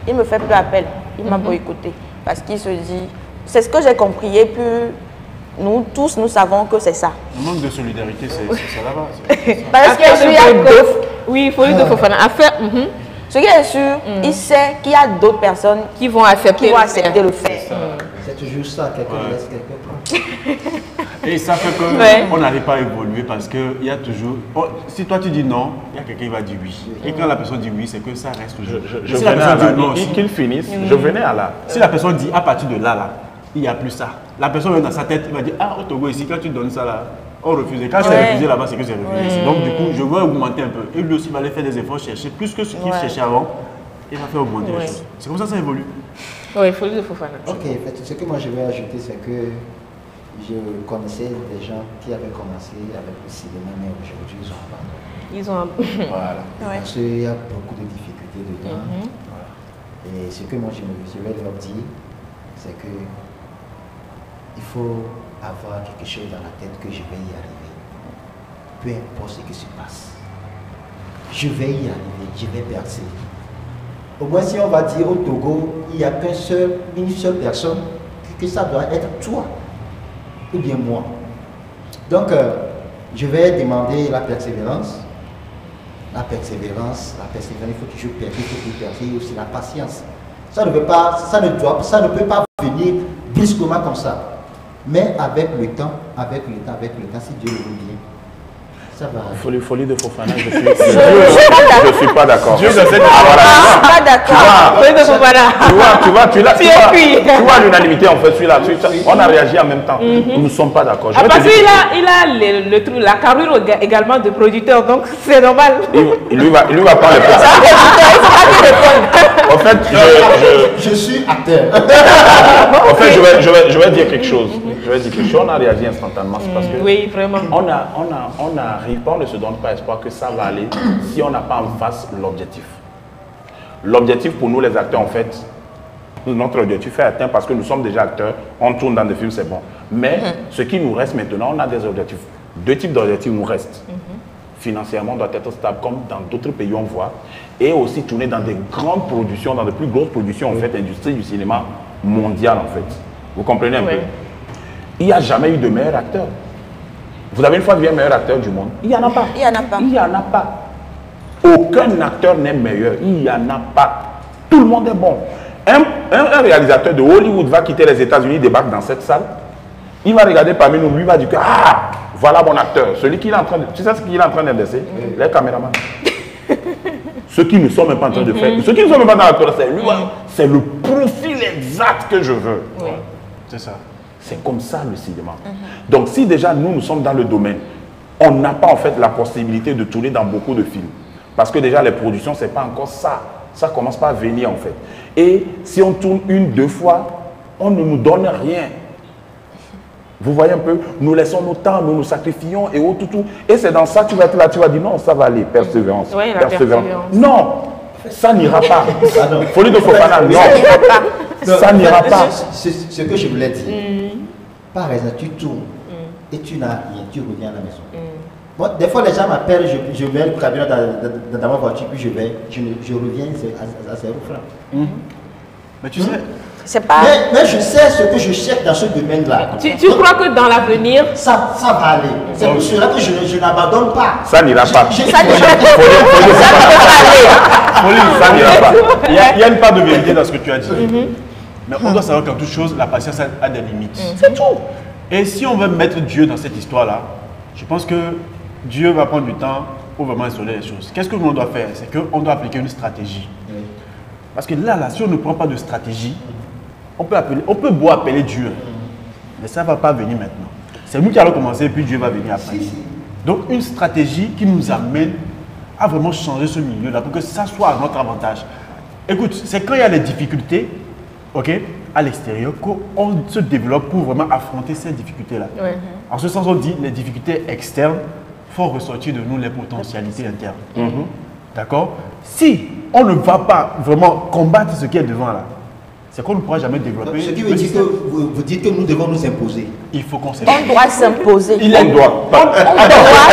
il me fait plus appel. Il m'a boycotté. Parce qu'il se dit, c'est ce que j'ai compris. Et puis, nous tous, nous savons que c'est ça. Le manque de solidarité, c'est ça là-bas. Parce que je suis à deux. Oui, il faut lui de Fofana. Ce qui est sûr, il sait qu'il y a d'autres personnes qui vont accepter le faire. C'est toujours ça, quelqu'un laisse quelque part. Et ça fait qu'on n'arrive pas à évoluer parce qu'il y a toujours... Oh, si toi tu dis non, il y a quelqu'un qui va dire oui. Et quand la personne dit oui, c'est que ça reste toujours. Je venais à là. Qu'il finisse, je venais à là. Si la personne dit à partir de là, il n'y a plus ça. La personne dans sa tête, il va dire, ah, au Togo ici, quand tu donnes ça là, on refuse. Quand c'est refusé là-bas, c'est que c'est refusé ici. Donc du coup, je veux augmenter un peu. Et lui aussi, il va aller faire des efforts, chercher plus que ce qu'il cherchait avant. Il va faire augmenter les choses. C'est comme ça évolue. Oui, il faut le Fofana. Ok, en fait, ce que moi je vais ajouter, c'est que je connaissais des gens qui avaient commencé avec le cinéma, mais aujourd'hui ils ont abandonné. Ils ont Voilà. Parce qu'il y a beaucoup de difficultés dedans. Voilà. Et ce que moi je vais leur dire, c'est que il faut avoir quelque chose dans la tête que je vais y arriver. Peu importe ce qui se passe. Je vais y arriver, je vais percer. Au moins si on va dire au Togo, il n'y a une seule personne, que ça doit être toi, ou bien moi. Donc, je vais demander la persévérance. La persévérance, il faut toujours percer, il faut percer, et aussi la patience. Ça ne peut pas venir brusquement comme ça. Mais avec le temps, si Dieu le veut bien, ça va. Folie de Fofana, je suis pas d'accord. Je suis pas d'accord. Folie de Fofana. Tu vois l'unanimité en fait, celui-là. On a réagi en même temps. Nous ne sommes pas d'accord. Parce qu'il a la carrure également de producteur, donc c'est normal. Il lui va prendre les places. En fait, je suis acteur. En fait, je vais dire quelque chose. On a réagi instantanément. Parce que oui, vraiment. On n'arrive pas, on ne se donne pas espoir que ça va aller si on n'a pas en face l'objectif. L'objectif pour nous les acteurs, en fait, notre objectif est atteint parce que nous sommes déjà acteurs, on tourne dans des films, c'est bon. Mais ce qui nous reste maintenant, on a des objectifs. Deux types d'objectifs nous restent. Financièrement, on doit être stable comme dans d'autres pays on voit. Et aussi tourner dans des grandes productions, dans de plus grosses productions, en fait, industrie du cinéma mondial, en fait. Vous comprenez un peu? Il n'y a jamais eu de meilleur acteur. Vous avez une fois vu un meilleur acteur du monde? Il n'y en a pas. Il n'y en a pas. Il n'y en a pas. Aucun acteur n'est meilleur. Il n'y en a pas. Tout le monde est bon. Un réalisateur de Hollywood va quitter les États-Unis, débarque dans cette salle. Il va regarder parmi nous, lui va dire que ah, voilà mon acteur. Celui qui est en train de. Tu sais ce qu'il est en train d'indexer? Les caméramans. Ceux qui ne sont même pas en train de faire. Ceux qui ne sont même pas dans l'acteur, c'est lui. C'est le profil exact que je veux. Oui. C'est ça. C'est comme ça le cinéma. Donc si déjà nous sommes dans le domaine, on n'a pas en fait la possibilité de tourner dans beaucoup de films. Parce que déjà les productions, c'est pas encore ça. Ça commence pas à venir en fait. Et si on tourne une, deux fois, on ne nous donne rien. Vous voyez un peu, nous laissons nos temps, nous nous sacrifions et tout. Et c'est dans ça, tu vas être là, tu vas dire non, ça va aller, persévérance. Oui, la persévérance. Non, ça n'ira pas. Folie de Fofana, non. Ça n'ira pas. Ce que je voulais dire. Par exemple, tu tournes et tu n'as rien, tu reviens à la maison. Bon, des fois, les gens m'appellent, je mets le camion dans ma voiture, puis je reviens à 0 francs. Mais tu sais, c'est pas... mais je sais ce que je cherche dans ce domaine-là. Tu crois que dans l'avenir... Ça va aller. C'est pour cela que je n'abandonne pas. Ça n'ira pas. Ça n'ira pas. Il y a une part de vérité dans ce que tu as dit. Mais on doit savoir qu'en toute chose, la patience a des limites. C'est tout. Et si on veut mettre Dieu dans cette histoire-là, je pense que Dieu va prendre du temps pour vraiment installer les choses. Qu'est-ce que l'on doit faire? C'est qu'on doit appliquer une stratégie. Parce que là, si on ne prend pas de stratégie, on peut beau appeler Dieu, mais ça ne va pas venir maintenant. C'est nous qui allons commencer et puis Dieu va venir après. Donc une stratégie qui nous amène à vraiment changer ce milieu-là pour que ça soit à notre avantage. Écoute, c'est quand il y a des difficultés, à l'extérieur, qu'on se développe pour vraiment affronter ces difficultés-là. En ce sens, on dit les difficultés externes font ressortir de nous les potentialités internes. D'accord? Si on ne va pas vraiment combattre ce qui est devant là, c'est qu'on ne pourra jamais développer. Ce qui veut dire que vous dites que nous devons nous imposer. Il faut qu'on s'imposer. On doit s'imposer. On doit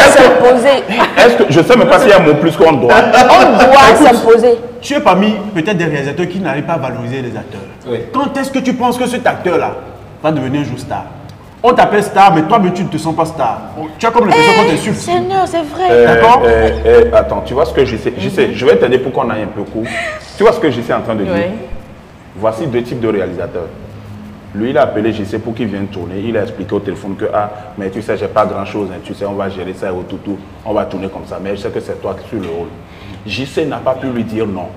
s'imposer. Est-ce que je ne sais même pas s'il y a un mot plus qu'on doit. On doit s'imposer. Tu es parmi peut-être des réalisateurs qui n'arrivent pas à valoriser les acteurs. Quand est-ce que tu penses que cet acteur-là va devenir un jour star? On t'appelle star, mais toi-même tu ne te sens pas star. Tu as comme l'impression qu'on t'insulte. Seigneur, c'est vrai. D'accord? Attends, tu vois ce que j'essaie? Je vais t'aider pour qu'on aille un peu court. Tu vois ce que j'essaie en train de dire? Voici deux types de réalisateurs. Lui, il a appelé JC pour qu'il vienne tourner. Il a expliqué au téléphone que, ah, mais tu sais, j'ai pas grand-chose. Hein, tu sais, on va gérer ça au tout. On va tourner comme ça. Mais je sais que c'est toi qui suis le rôle. JC n'a pas pu lui dire non.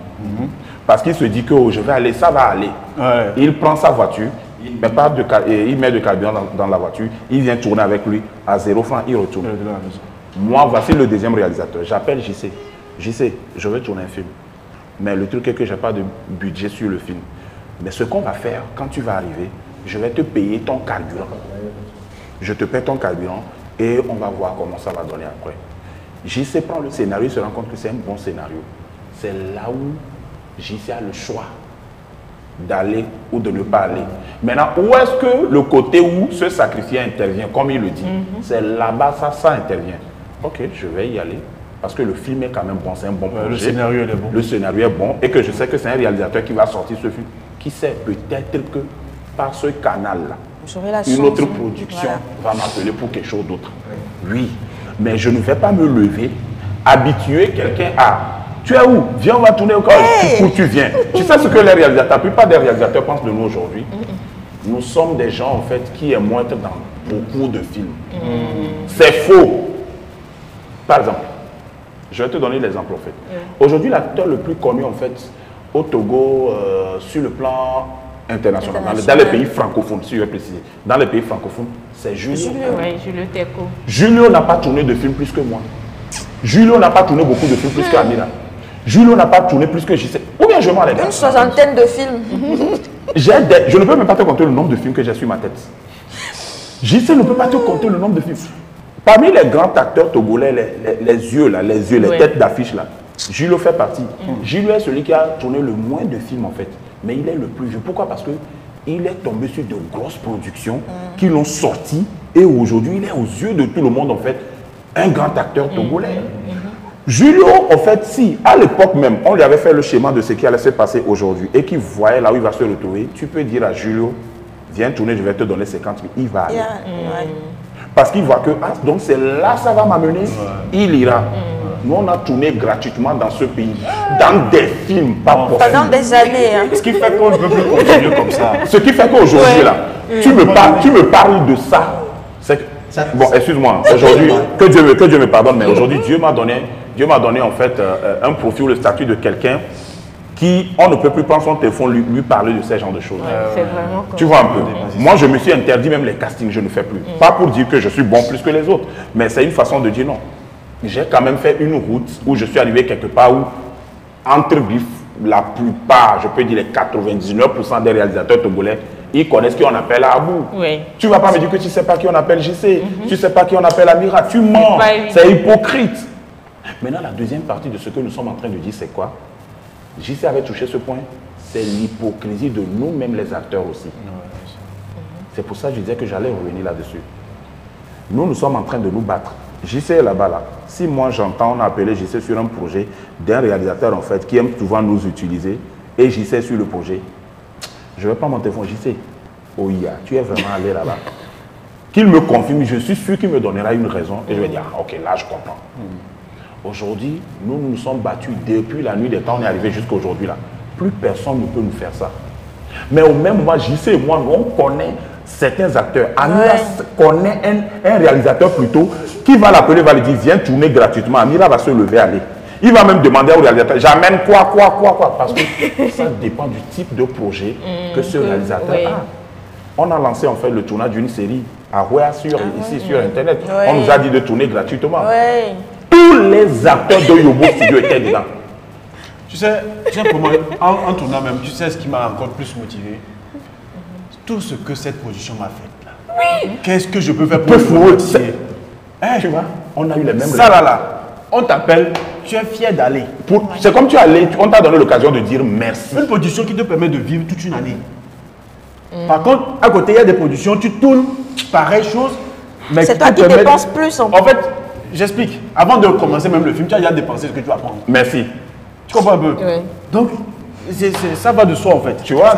Parce qu'il se dit que oh, je vais aller, ça va aller. Il prend sa voiture, Mais pas de, il met de carburant dans la voiture, il vient tourner avec lui à 0 francs, il retourne. Moi, voici le deuxième réalisateur. J'appelle JC. JC, je veux tourner un film. Mais le truc est que je n'ai pas de budget sur le film. Mais ce qu'on va faire, quand tu vas arriver, je vais te payer ton carburant. Je te paie ton carburant et on va voir comment ça va donner après. JC prend le scénario, il se rend compte que c'est un bon scénario. C'est là où JC a le choix d'aller ou de ne pas aller. Maintenant, où est-ce que le côté où se sacrifier intervient, comme il le dit, c'est là-bas, ça intervient. Ok, je vais y aller, parce que le film est quand même bon, c'est un bon projet. Le scénario est bon. Le scénario est bon, et que je sais que c'est un réalisateur qui va sortir ce film. Qui sait, peut-être que par ce canal-là, une autre production va m'appeler pour quelque chose d'autre. Oui, mais je ne vais pas me lever, habituer quelqu'un à... Tu es où? Viens, on va tourner au cas où tu viens. Tu sais ce que les réalisateurs, la plupart des réalisateurs pensent de nous aujourd'hui. Nous sommes des gens, en fait, qui aiment être dans beaucoup de films. C'est faux. Par exemple, je vais te donner l'exemple, en fait. Aujourd'hui, l'acteur le plus connu, en fait, au Togo, sur le plan international, dans les pays francophones, si je vais préciser, dans les pays francophones, c'est Julio. Oui, Julio Teco. Julio n'a pas tourné de films plus que moi. Julio n'a pas tourné beaucoup de films plus qu'Amira. Julio n'a pas tourné plus que JC. Ou bien je m'en les gars. Une 60aine de films. Je ne peux même pas te compter le nombre de films que j'ai sur ma tête. JC ne peut pas te compter le nombre de films. Parmi les grands acteurs togolais, les yeux, les têtes d'affiche là, Julio fait partie. Julio est celui qui a tourné le moins de films en fait. Mais il est le plus vieux. Pourquoi? Parce qu'il est tombé sur de grosses productions qui l'ont sorti. Et aujourd'hui, il est aux yeux de tout le monde en fait un grand acteur togolais. Julio, en fait, si à l'époque même, on lui avait fait le schéma de ce qui allait se passer aujourd'hui et qu'il voyait là où il va se retrouver, tu peux dire à Julio, viens tourner, je vais te donner 50 000. Il va aller. Parce qu'il voit que, donc c'est là ça va m'amener, il ira. Nous, on a tourné gratuitement dans ce pays, dans des films, pas possible. Pendant des années. Ce qui fait qu'on ne peut plus continuer comme ça. Ce qui fait qu'aujourd'hui, là, tu me parles de ça. Bon, excuse-moi, aujourd'hui, que Dieu me pardonne, mais aujourd'hui, Dieu m'a donné en fait un profil, le statut de quelqu'un qui, on ne peut plus prendre son téléphone, lui parler de ce genre de choses. C'est vraiment tu vois un peu. Moi, je me suis interdit même les castings, je ne fais plus. Pas pour dire que je suis bon plus que les autres, mais c'est une façon de dire non. J'ai quand même fait une route où je suis arrivé quelque part où, entre griffes, la plupart, je peux dire les 99% des réalisateurs togolais, ils connaissent qui on appelle Abou. Tu ne vas pas me dire que tu ne sais pas qui on appelle JC, tu ne sais pas qui on appelle Amira, tu mens, c'est hypocrite. Maintenant, la deuxième partie de ce que nous sommes en train de dire, c'est quoi? JC avait touché ce point, c'est l'hypocrisie de nous-mêmes les acteurs aussi. C'est pour ça que je disais que j'allais revenir là-dessus. Nous sommes en train de nous battre. JC est là-bas, là. Si moi j'entends, on a appelé JC sur un projet d'un réalisateur en fait qui aime souvent nous utiliser et JC sur le projet, je vais prendre mon téléphone, JC. Oh yeah, tu es vraiment allé là-bas. Qu'il me confirme, je suis sûr qu'il me donnera une raison et je vais dire, ah, ok, là je comprends. Aujourd'hui, nous nous sommes battus depuis la nuit des temps, on est arrivé jusqu'à aujourd'hui là. Plus personne ne peut nous faire ça. Mais au même moment, JC et moi, on connaît certains acteurs. Amira connaît un réalisateur plutôt qui va l'appeler, va lui dire, viens tourner gratuitement. Amira va se lever, aller. Il va même demander au réalisateur, j'amène quoi. Parce que ça dépend du type de projet que ce réalisateur a. On a lancé en fait le tournage d'une série à Ouéa ici sur Internet. On nous a dit de tourner gratuitement. Tous les acteurs de Yobo Studio étaient dedans. Tu sais pour moi, en tournant même, tu sais ce qui m'a encore plus motivé? Tout ce que cette production m'a fait là. Qu'est-ce que je peux faire pour le tu vois, on a eu les mêmes. Ça là, on t'appelle, tu es fier d'aller. C'est comme tu es allé, on t'a donné l'occasion de dire merci. Une production qui te permet de vivre toute une année. Par contre, à côté, il y a des productions, tu tournes, pareille chose. C'est toi qui dépenses plus en fait, j'explique. Avant de commencer même le film, tu as déjà dépensé ce que tu vas prendre. Merci. Tu comprends un peu? Donc, ça va de soi en fait. Tu vois,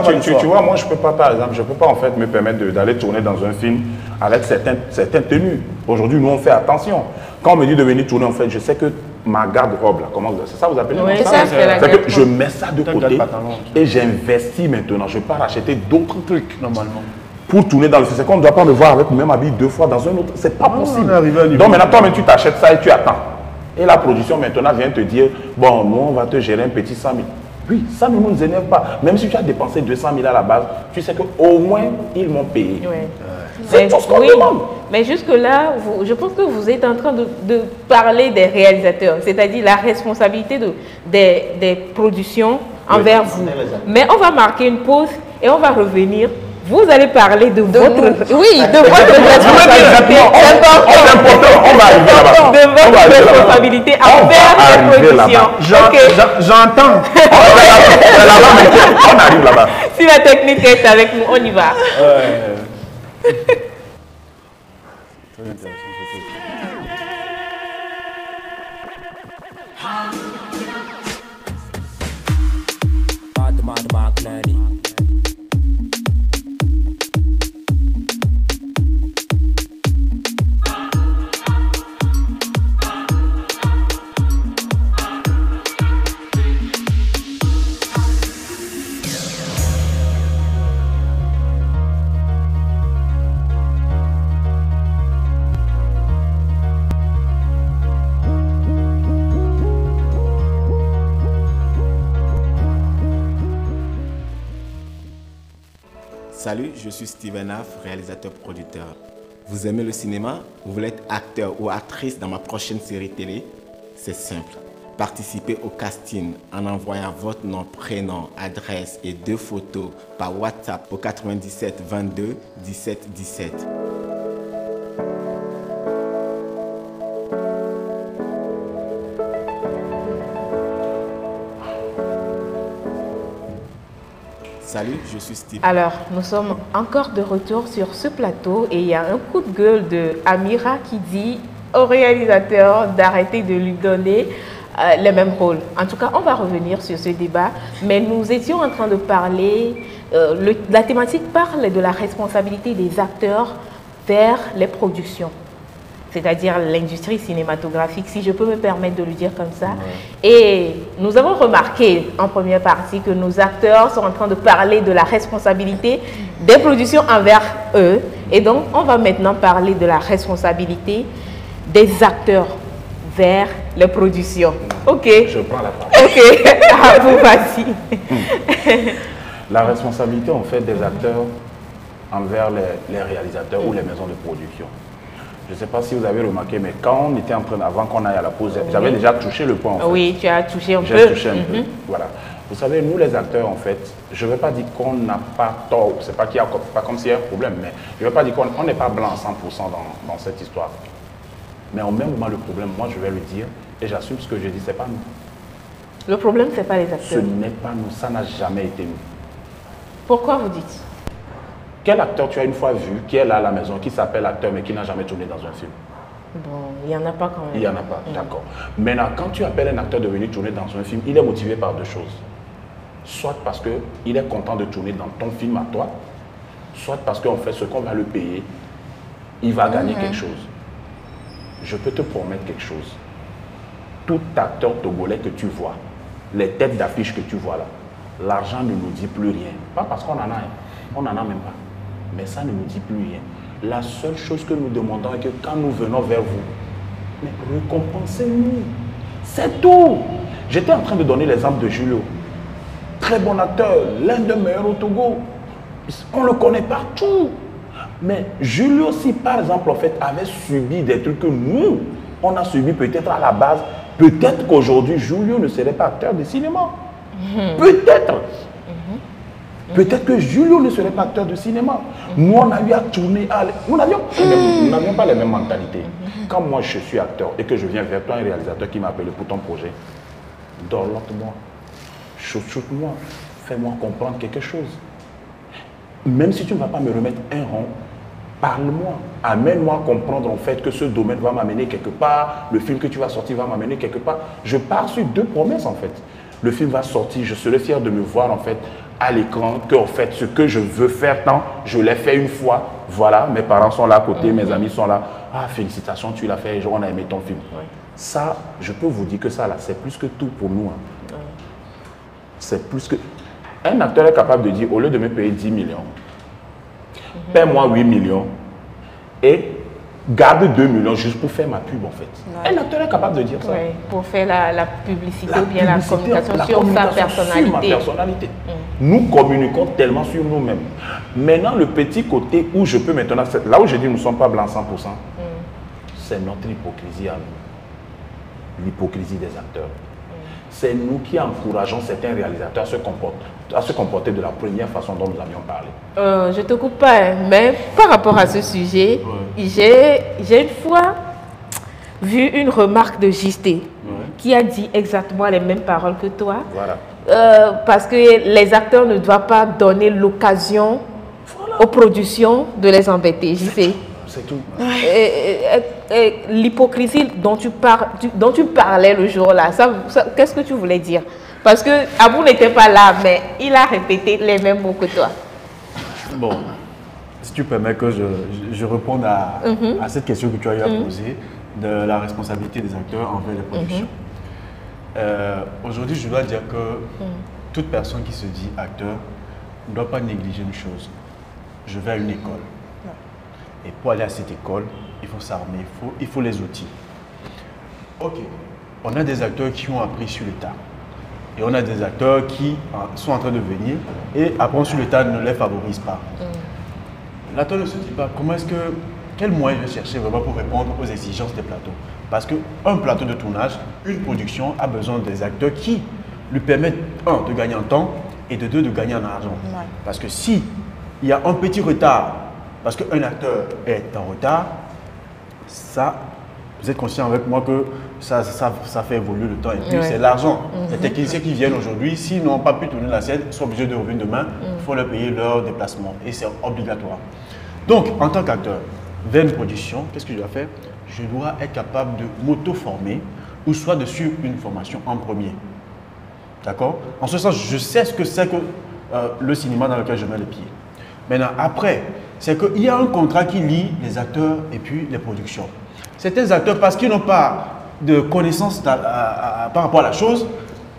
moi je peux pas, par exemple, je peux pas en fait me permettre d'aller tourner dans un film avec certaines tenues. Aujourd'hui, nous on fait attention. Quand on me dit de venir tourner, en fait, je sais que ma garde-robe là, comment c'est ça vous appelez? C'est que je mets ça de côté et j'investis maintenant. Je pars acheter d'autres trucs normalement pour tourner dans le film. C'est qu'on ne doit pas me voir avec le même habit 2 fois dans un autre. C'est pas possible. Donc maintenant, toi-même tu t'achètes ça et tu attends. Et la production maintenant vient te dire, bon, nous on va te gérer un petit 100 000. Oui, ça ne nous énerve pas. Même si tu as dépensé 200 000 à la base, tu sais qu'au moins, ils m'ont payé. Ouais. C'est tout ce qu'on demande. Mais jusque-là, je pense que vous êtes en train de parler des réalisateurs, c'est-à-dire la responsabilité des productions envers vous. Mais on va marquer une pause et on va revenir. Vous allez parler de votre... Oui, de votre responsabilité. C'est important. On va arriver là-bas. De votre responsabilité envers les productions. J'entends. On arrive là-bas. Si la technique est avec nous, on y va. Très intéressant. Salut, je suis Steven Aff, réalisateur-producteur. Vous aimez le cinéma? Vous voulez être acteur ou actrice dans ma prochaine série télé? C'est simple. Participez au casting en envoyant votre nom, prénom, adresse et 2 photos par WhatsApp au 97 22 17 17. Salut, je suis Steve. Alors, nous sommes encore de retour sur ce plateau et il y a un coup de gueule de Amira qui dit au réalisateur d'arrêter de lui donner les mêmes rôles. En tout cas, on va revenir sur ce débat, mais nous étions en train de parler, la thématique parle de la responsabilité des acteurs vers les productions, c'est-à-dire l'industrie cinématographique, si je peux me permettre de le dire comme ça. Ouais. Et nous avons remarqué en première partie que nos acteurs sont en train de parler de la responsabilité des productions envers eux. Et donc, on va maintenant parler de la responsabilité des acteurs vers les productions. Ok. Je prends la parole. Ok. À vous, vas-y. La responsabilité, en fait, des acteurs envers les réalisateurs ou les maisons de production. Je ne sais pas si vous avez remarqué, mais quand on était en train, avant qu'on aille à la pause, j'avais déjà touché le point. En fait. Oui, tu as touché un peu. J'ai touché un peu. Voilà. Vous savez, nous les acteurs, en fait, je ne veux pas dire qu'on n'a pas tort. C'est pas qu'il y a pas comme s'il y a un problème, mais je ne veux pas dire qu'on n'est pas blanc à 100% dans cette histoire. Mais au même moment, le problème, moi, je vais le dire, et j'assume ce que je dis, c'est pas nous. Le problème, c'est pas les acteurs. Ce n'est pas nous, ça n'a jamais été nous. Pourquoi vous dites? Quel acteur tu as une fois vu qui est là à la maison, qui s'appelle acteur mais qui n'a jamais tourné dans un film? Bon, il n'y en a pas quand même. Il n'y en a pas, d'accord. Maintenant, quand tu appelles un acteur de venir tourner dans un film, il est motivé par 2 choses. Soit parce qu'il est content de tourner dans ton film à toi, soit parce qu'en fait, ce qu'on va le payer, il va gagner quelque chose. Je peux te promettre quelque chose. Tout acteur togolais que tu vois, les têtes d'affiche que tu vois là, l'argent ne nous dit plus rien. Pas parce qu'on en a, on n'en a même pas. Mais ça ne nous dit plus rien. La seule chose que nous demandons est que quand nous venons vers vous, mais récompensez-nous. C'est tout. J'étais en train de donner l'exemple de Julio. Très bon acteur, l'un des meilleurs au Togo. On le connaît partout. Mais Julio, si par exemple, en fait, avait subi des trucs que nous, on a subi peut-être à la base, peut-être qu'aujourd'hui, Julio ne serait pas acteur de cinéma. Peut-être. Peut-être que Julio ne serait pas acteur de cinéma. Nous, on a eu à tourner. Nous n'avions pas les mêmes mentalités. Quand moi, je suis acteur et que je viens vers toi, un réalisateur qui m'a appelé pour ton projet, dorlote-moi, chouchoute-moi, fais-moi comprendre quelque chose. Même si tu ne vas pas me remettre un rond, parle-moi. Amène-moi à comprendre en fait que ce domaine va m'amener quelque part, le film que tu vas sortir va m'amener quelque part. Je pars sur 2 promesses en fait. Le film va sortir, je serai fier de me voir en fait à l'écran, que en fait ce que je veux faire tant, je l'ai fait une fois, voilà, mes parents sont là à côté, mes amis sont là, ah félicitations, tu l'as fait, on a aimé ton film. Ça, je peux vous dire que ça là, c'est plus que tout pour nous. Hein. C'est plus que... Un acteur est capable de dire, au lieu de me payer 10 millions, paie-moi 8 millions et garde 2 millions juste pour faire ma pub en fait. Un acteur est capable de dire ça. Ouais, pour faire la publicité ou bien la communication sur sa personnalité. Sur ma personnalité. Nous communiquons tellement sur nous-mêmes. Maintenant, le petit côté où je peux maintenant, là où je dis nous ne sommes pas blancs 100%, c'est notre hypocrisie à nous. L'hypocrisie des acteurs. C'est nous qui encourageons certains réalisateurs à se comporter de la première façon dont nous avions parlé. Je ne te coupe pas, hein, mais par rapport à ce sujet, j'ai une fois vu une remarque de JT qui a dit exactement les mêmes paroles que toi. Voilà. Parce que les acteurs ne doivent pas donner l'occasion aux productions de les embêter, JT. C'est tout. L'hypocrisie dont tu parlais le jour-là, qu'est-ce que tu voulais dire? Parce que Abou n'était pas là, mais il a répété les mêmes mots que toi. Bon, si tu permets que je réponde à cette question que tu as eu à poser de la responsabilité des acteurs envers les productions. Aujourd'hui, je dois dire que toute personne qui se dit acteur ne doit pas négliger une chose. Je vais à une école. Et pour aller à cette école, il faut s'armer, il faut les outils. Ok, on a des acteurs qui ont appris sur le tas. Et on a des acteurs qui sont en train de venir et apprendre sur le tas ne les favorise pas. L'acteur ne se dit pas quel moyen je vais chercher vraiment pour répondre aux exigences des plateaux. Parce qu'un plateau de tournage, une production a besoin des acteurs qui lui permettent, un, de gagner en temps et de deux, de gagner en argent. Ouais. Parce que si il y a un petit retard, parce qu'un acteur est en retard, ça, vous êtes conscient avec moi que ça fait évoluer le temps. Et puis c'est l'argent. Les techniciens qui viennent aujourd'hui, s'ils n'ont pas pu tourner la scène, sont obligés de revenir demain. Il faut leur payer leur déplacement. Et c'est obligatoire. Donc, en tant qu'acteur, vers une production, qu'est-ce que je dois faire? Je dois être capable de m'auto-former ou soit de suivre une formation en premier. D'accord? En ce sens, je sais ce que c'est que le cinéma dans lequel je mets les pieds. Maintenant, après, c'est qu'il y a un contrat qui lie les acteurs et puis les productions. Certains acteurs, parce qu'ils n'ont pas de connaissances par rapport à la chose,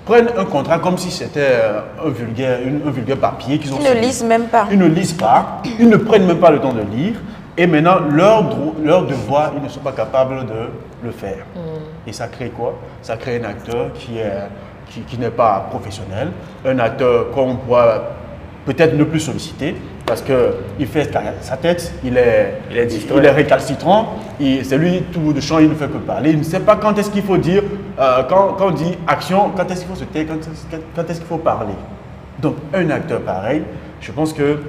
prennent un contrat comme si c'était un vulgaire papier qu'ils ont signé. Ils ne lisent même pas. Ils ne lisent pas, ils ne prennent même pas le temps de lire. Et maintenant, leur devoir, ils ne sont pas capables de le faire. Et ça crée quoi? Ça crée un acteur qui n'est pas professionnel, un acteur qu'on pourra peut-être ne plus solliciter parce qu'il fait sa tête, il est récalcitrant, c'est lui tout bout de champ, il ne fait que parler, il ne sait pas quand est-ce qu'il faut dire, quand on dit action, quand est-ce qu'il faut se taire, quand est-ce qu'il faut parler. Donc un acteur pareil, je pense que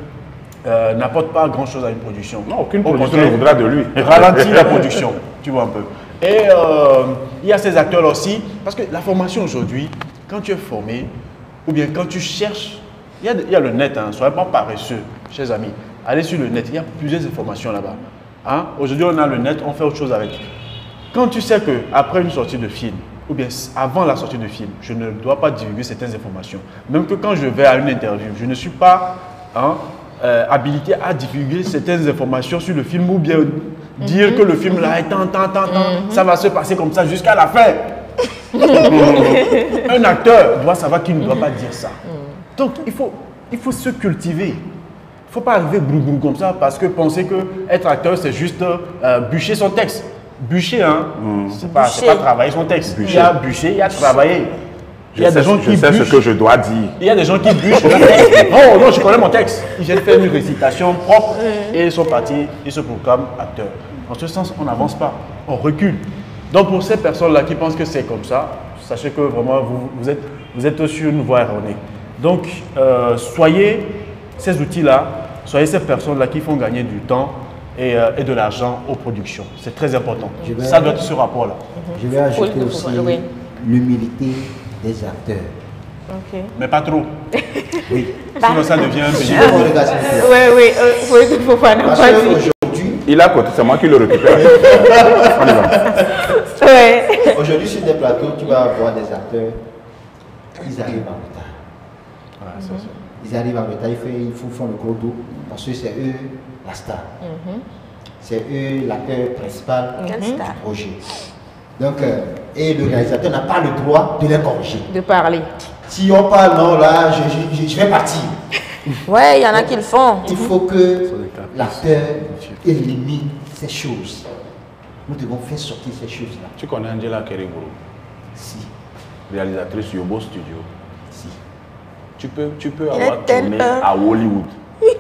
n'apporte pas grand-chose à une production. Non, aucune production ne voudra de lui. Ralentit la production, tu vois un peu. Et il y a ces acteurs-là aussi, parce que la formation aujourd'hui, quand tu es formé, ou bien quand tu cherches, il y a le net, hein, soyez pas paresseux, chers amis. Allez sur le net, il y a plusieurs informations là-bas. Hein? Aujourd'hui, on a le net, on fait autre chose avec. Quand tu sais qu'après une sortie de film, ou bien avant la sortie de film, je ne dois pas divulguer certaines informations. Même que quand je vais à une interview, je ne suis pas habilité à divulguer certaines informations sur le film ou bien dire que le film là est ça va se passer comme ça jusqu'à la fin. Un acteur doit savoir qu'il ne doit pas dire ça. Donc il faut se cultiver. Il ne faut pas arriver brou comme ça parce que penser que être acteur c'est juste bûcher son texte. Bûcher, hein, c'est pas travailler son texte. Bûcher. Il y a bûcher, il y a travailler. Il y a des gens qui bûchent. Ce que je dois dire. Il y a des gens qui bûchent. Non, je connais mon texte. Ils viennent faire une récitation propre et ils sont partis, ils se proclament acteurs. En ce sens, on n'avance pas, on recule. Donc pour ces personnes-là qui pensent que c'est comme ça, sachez que vraiment vous êtes sur une voie erronée. Donc soyez ces outils-là, soyez ces personnes-là qui font gagner du temps et de l'argent aux productions. C'est très important. Ça doit être ce rapport-là. Je vais ajouter aussi l'humilité des acteurs. Okay. Mais pas trop. Oui. Sinon ça devient un petit Oui, faut pas parce qu'aujourd'hui, il a côté, c'est moi qui le récupère. On y va. Aujourd'hui, sur des plateaux, tu vas voir des acteurs, ils arrivent en retard. Ouais, c'est ça. Ils arrivent en retard, il faut faire le gros dos, parce que c'est eux la star. C'est eux l'acteur principal du projet. Donc, et le réalisateur n'a pas le droit de les corriger. De parler. Si on parle, non, là, je vais partir. Ouais, il y en a qui le font. Il faut que l'acteur élimine ces choses. Nous devons faire sortir ces choses-là. Tu connais Angela Keriguru, Si, réalisatrice Yobo Studio. si. Tu peux Il avoir est tel tourné à Hollywood.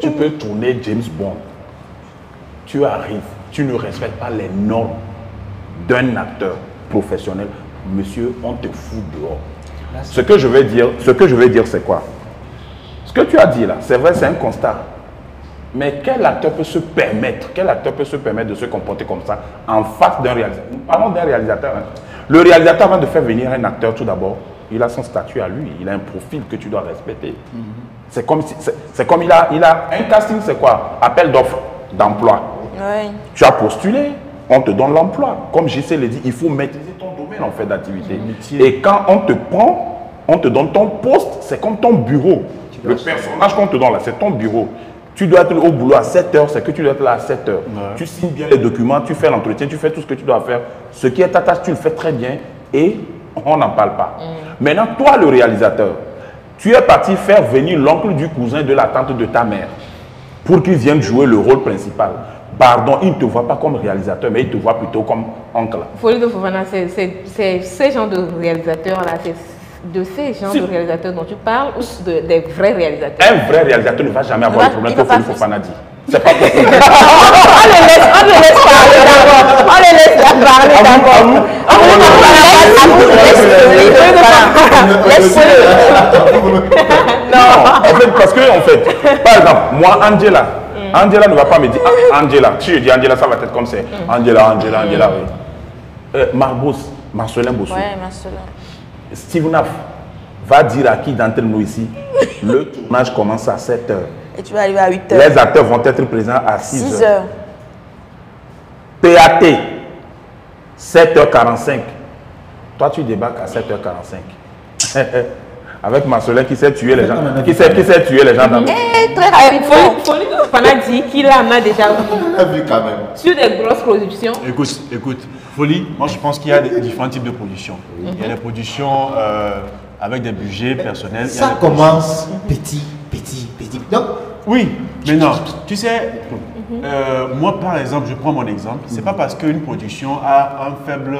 Tu peux tourner James Bond. Tu arrives, tu ne respectes pas les normes d'un acteur professionnel. Monsieur, on te fout dehors. Là, Ce que je veux dire, c'est quoi? Ce que tu as dit là, c'est vrai, c'est un constat. Mais quel acteur peut se permettre de se comporter comme ça en face d'un réalisateur? Nous parlons d'un réalisateur. Hein. Le réalisateur, avant de faire venir un acteur, tout d'abord, il a son statut à lui. Il a un profil que tu dois respecter. C'est comme il a un casting, c'est quoi? Appel d'offres d'emploi. Oui. Tu as postulé, on te donne l'emploi. Comme JC l'a dit, il faut maîtriser ton domaine en fait d'activité. Et quand on te prend, on te donne ton poste, c'est comme ton bureau. Le personnage qu'on te donne là, c'est ton bureau. Tu dois être au boulot à 7 heures, c'est que tu dois être là à 7 heures. Ouais. Tu signes bien les documents, tu fais l'entretien, tu fais tout ce que tu dois faire. Ce qui est ta tâche, tu le fais très bien et on n'en parle pas. Maintenant, toi, le réalisateur, tu es parti faire venir l'oncle du cousin de la tante de ta mère pour qu'il vienne jouer le rôle principal. Pardon, il ne te voit pas comme réalisateur, mais il te voit plutôt comme oncle. Folie de Fofana, c'est ce genre de réalisateur-là, c'est de ces genres de réalisateurs dont tu parles ou des vrais réalisateurs? Un vrai réalisateur ne va jamais avoir le problème que Folie Fofana dit. C'est pas possible. On les laisse parler d'abord. On les laisse parler d'abord. Non, en fait, parce que, en fait, par exemple, moi, Angela ne va pas me dire, ah, Angela, si je dis Angela, ça va être comme c'est. Angela, oui. Marcelin Bossou. Ouais, Marcelin. Steve Naf va dire à qui d'entre nous ici, le tournage commence à 7 heures. Et tu vas arriver à 8 heures. Les acteurs vont être présents à 6 heures. PAT, 7h45. Toi, tu débarques à 7h45. Avec Marcelin qui sait tuer les gens. Qui sait tuer les gens dans le... Très rapidement. Folie de Fofana dit qu'il en a déjà vu quand même. sur des grosses productions. Écoute, Folie, moi je pense qu'il y a différents types de productions. Il y a des productions avec des budgets personnels. Ça commence petit. Donc, oui, mais non. Tu sais, moi par exemple, je prends mon exemple. C'est pas parce qu'une production a un faible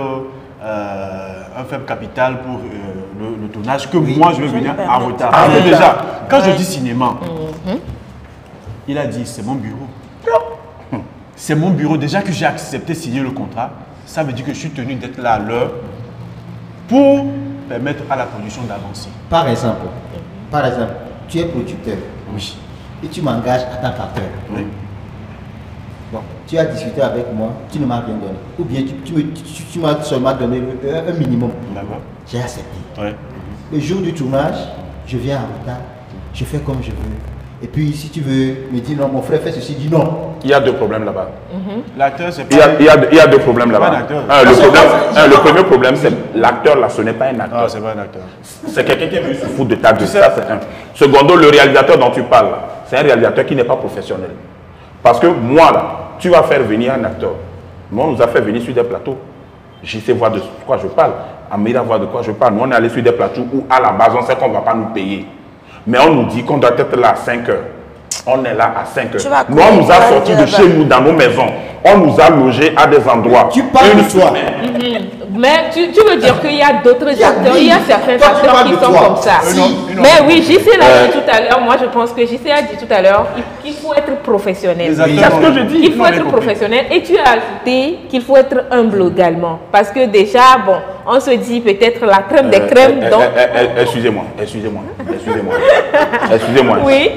capital pour le tournage que moi je vais venir en retard. Déjà, quand je dis cinéma, il a dit c'est mon bureau. C'est mon bureau. Déjà que j'ai accepté de signer le contrat, ça veut dire que je suis tenu d'être là à l'heure pour permettre à la production d'avancer. par exemple, tu es producteur. Oui. Et tu m'engages à tant qu'acteur. Oui. Bon, tu as discuté avec moi, tu ne m'as rien donné. Ou bien tu m'as seulement donné un minimum. D'accord. J'ai accepté. Ouais. Le jour du tournage, je viens en retard, je fais comme je veux. Et puis si tu veux me dire non, mon frère fait ceci, dis non. Il y a deux problèmes là-bas. L'acteur, c'est pas... Il y a deux problèmes là-bas. pas un acteur. Le premier problème, c'est l'acteur là, ce n'est pas un acteur. Non, c'est pas un acteur. C'est quelqu'un qui est venu se foutre de ta gueule. Ça, c'est un. Secondo, le réalisateur dont tu parles, c'est un réalisateur qui n'est pas professionnel. Parce que moi, là, tu vas faire venir un acteur. Nous, on nous a fait venir sur des plateaux. Je sais voir de quoi je parle. Amira voit de quoi je parle. Nous, on est allé sur des plateaux où, à la base, on sait qu'on ne va pas nous payer. Mais on nous dit qu'on doit être là à 5 heures. On est là à 5 heures. Nous, on nous a sortis de chez nous, dans nos maisons. On nous a logés à des endroits. Tu parles de toi. Mais tu veux dire qu'il y a d'autres acteurs, il y a certains Toi, tu acteurs parles qui de sont toi. comme ça. Mais oui, JC l'a dit tout à l'heure, moi je pense que JC a dit tout à l'heure qu'il faut être professionnel. Les acteurs, C'est ce que on- je dis. Il faut on a être compris. professionnel et tu as ajouté qu'il faut être humble également. Parce que déjà, bon, on se dit peut-être la crème des crèmes. Donc, Excusez-moi. oui,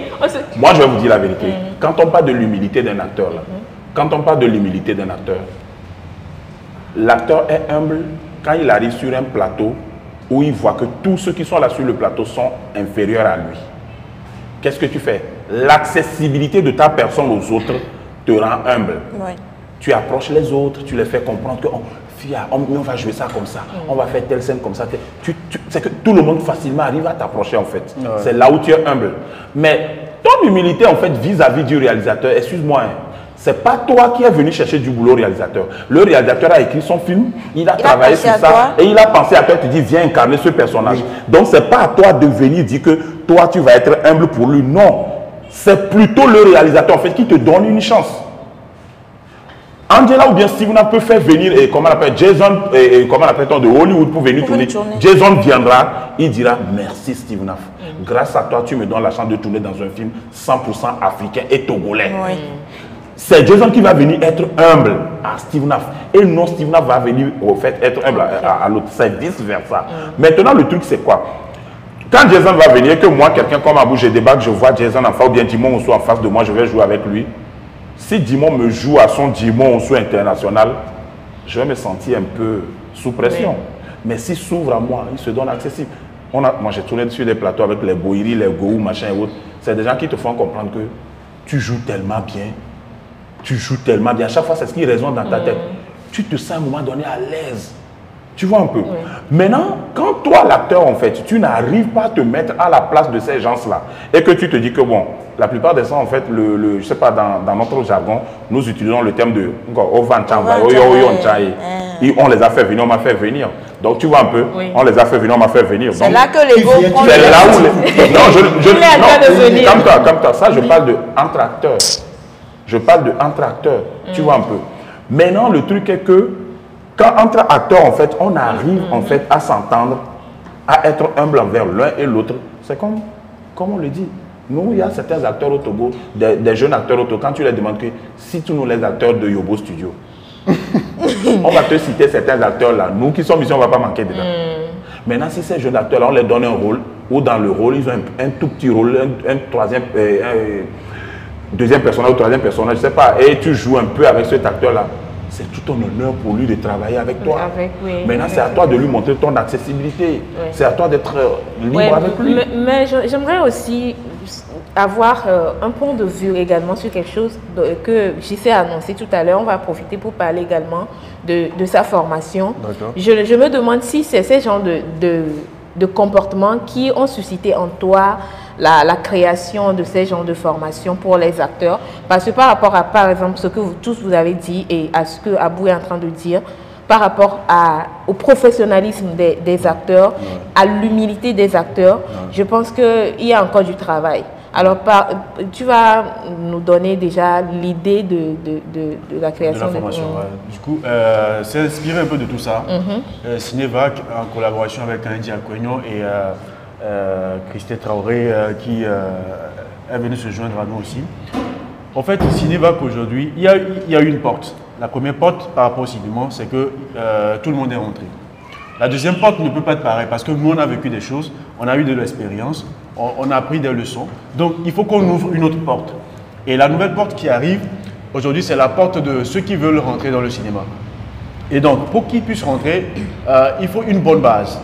Moi, je vais vous dire la vérité. Quand on parle de l'humilité d'un acteur, là, quand on parle de l'humilité d'un acteur, l'acteur est humble quand il arrive sur un plateau où il voit que tous ceux qui sont là sur le plateau sont inférieurs à lui. Qu'est-ce que tu fais? L'accessibilité de ta personne aux autres te rend humble. Oui. Tu approches les autres, tu les fais comprendre que on va jouer ça comme ça, on va faire telle scène comme ça. C'est que tout le monde facilement arrive à t'approcher en fait. Ouais. C'est là où tu es humble. Mais ton humilité en fait vis-à-vis du réalisateur, excuse-moi, hein, c'est pas toi qui es venu chercher du boulot au réalisateur. Le réalisateur a écrit son film, il a travaillé pensé sur à ça toi. et il a pensé à toi, tu dis viens incarner ce personnage. Oui. Donc c'est pas à toi de venir dire que toi tu vas être humble pour lui. Non, c'est plutôt le réalisateur en fait qui te donne une chance. Angela ou bien Steven peut faire venir, comment on appelle, Jason, comment on appelle-t-on, de Hollywood pour venir tourner. Jason viendra, il dira merci Steven. Grâce à toi, tu me donnes la chance de tourner dans un film 100% africain et togolais. Oui. C'est Jason qui va venir être humble à Steven. Et non, Steven va venir au fait être humble à l'autre. C'est vice-versa. Maintenant, le truc, c'est quoi? Quand Jason va venir, que moi, quelqu'un comme Abou, je débarque, je vois Jason en face, ou bien Dimon ou soit en face de moi, je vais jouer avec lui. Si Dimon me joue à son Dimon ou soit international, je vais me sentir un peu sous pression. Oui. Mais s'il s'ouvre à moi, il se donne accessible. Moi, j'ai tourné sur des plateaux avec les Boiri, les Gourou, machin et autres. C'est des gens qui te font comprendre que tu joues tellement bien. Tu joues tellement bien. À chaque fois, c'est ce qui résonne dans ta tête. Tu te sens à un moment donné à l'aise. Tu vois un peu. Maintenant, quand toi, l'acteur, en fait, tu n'arrives pas à te mettre à la place de ces gens-là et que tu te dis que, bon, la plupart des gens, en fait, je sais pas, dans notre jargon, nous utilisons le terme de on les a fait venir, on m'a fait venir. Donc, tu vois un peu, on les a fait venir, on m'a fait venir. C'est là que l'ego prend le... C'est là où les... Non, comme toi. Ça, je parle de entre acteurs. Je parle de entre acteurs. Tu vois un peu. Maintenant, le truc est que quand entre acteurs, en fait, on arrive en fait à s'entendre, à être humble envers l'un et l'autre, c'est comme on le dit. Nous, il y a certains acteurs au Togo, des jeunes acteurs au Togo, quand tu leur demandes que si tu nous les acteurs de Yobo Studio, on va te citer certains acteurs là, nous qui sommes ici, on ne va pas manquer dedans. Maintenant, si ces jeunes acteurs là, on leur donne un rôle, ou dans le rôle, ils ont un tout petit rôle, un troisième, deuxième personnage ou troisième personnage, je ne sais pas, et tu joues un peu avec cet acteur là. C'est tout un honneur pour lui de travailler avec toi. Maintenant, c'est à toi de lui montrer ton accessibilité. C'est à toi d'être libre avec lui. Mais j'aimerais aussi avoir un point de vue également sur quelque chose que JC a annoncé tout à l'heure. On va profiter pour parler également de sa formation. Je me demande si c'est ces genres de comportements qui ont suscité en toi la création de ces genres de formation pour les acteurs. Parce que par rapport à, par exemple, ce que tous vous avez dit et à ce que Abou est en train de dire, par rapport au professionnalisme des acteurs, à l'humilité des acteurs, je pense qu'il y a encore du travail. Alors, tu vas nous donner déjà l'idée de la création de la formation. Du coup, c'est inspiré un peu de tout ça. Cinévac, en collaboration avec Andy Aquignon et Christelle Traoré, qui est venue se joindre à nous aussi. En fait, Cinévac aujourd'hui, il y a une porte. La première porte par rapport au cinéma, c'est que tout le monde est rentré. La deuxième porte ne peut pas être pareille parce que nous, on a vécu des choses, on a eu de l'expérience, on a appris des leçons. Donc, il faut qu'on ouvre une autre porte. Et la nouvelle porte qui arrive, aujourd'hui, c'est la porte de ceux qui veulent rentrer dans le cinéma. Et donc, pour qu'ils puissent rentrer, il faut une bonne base.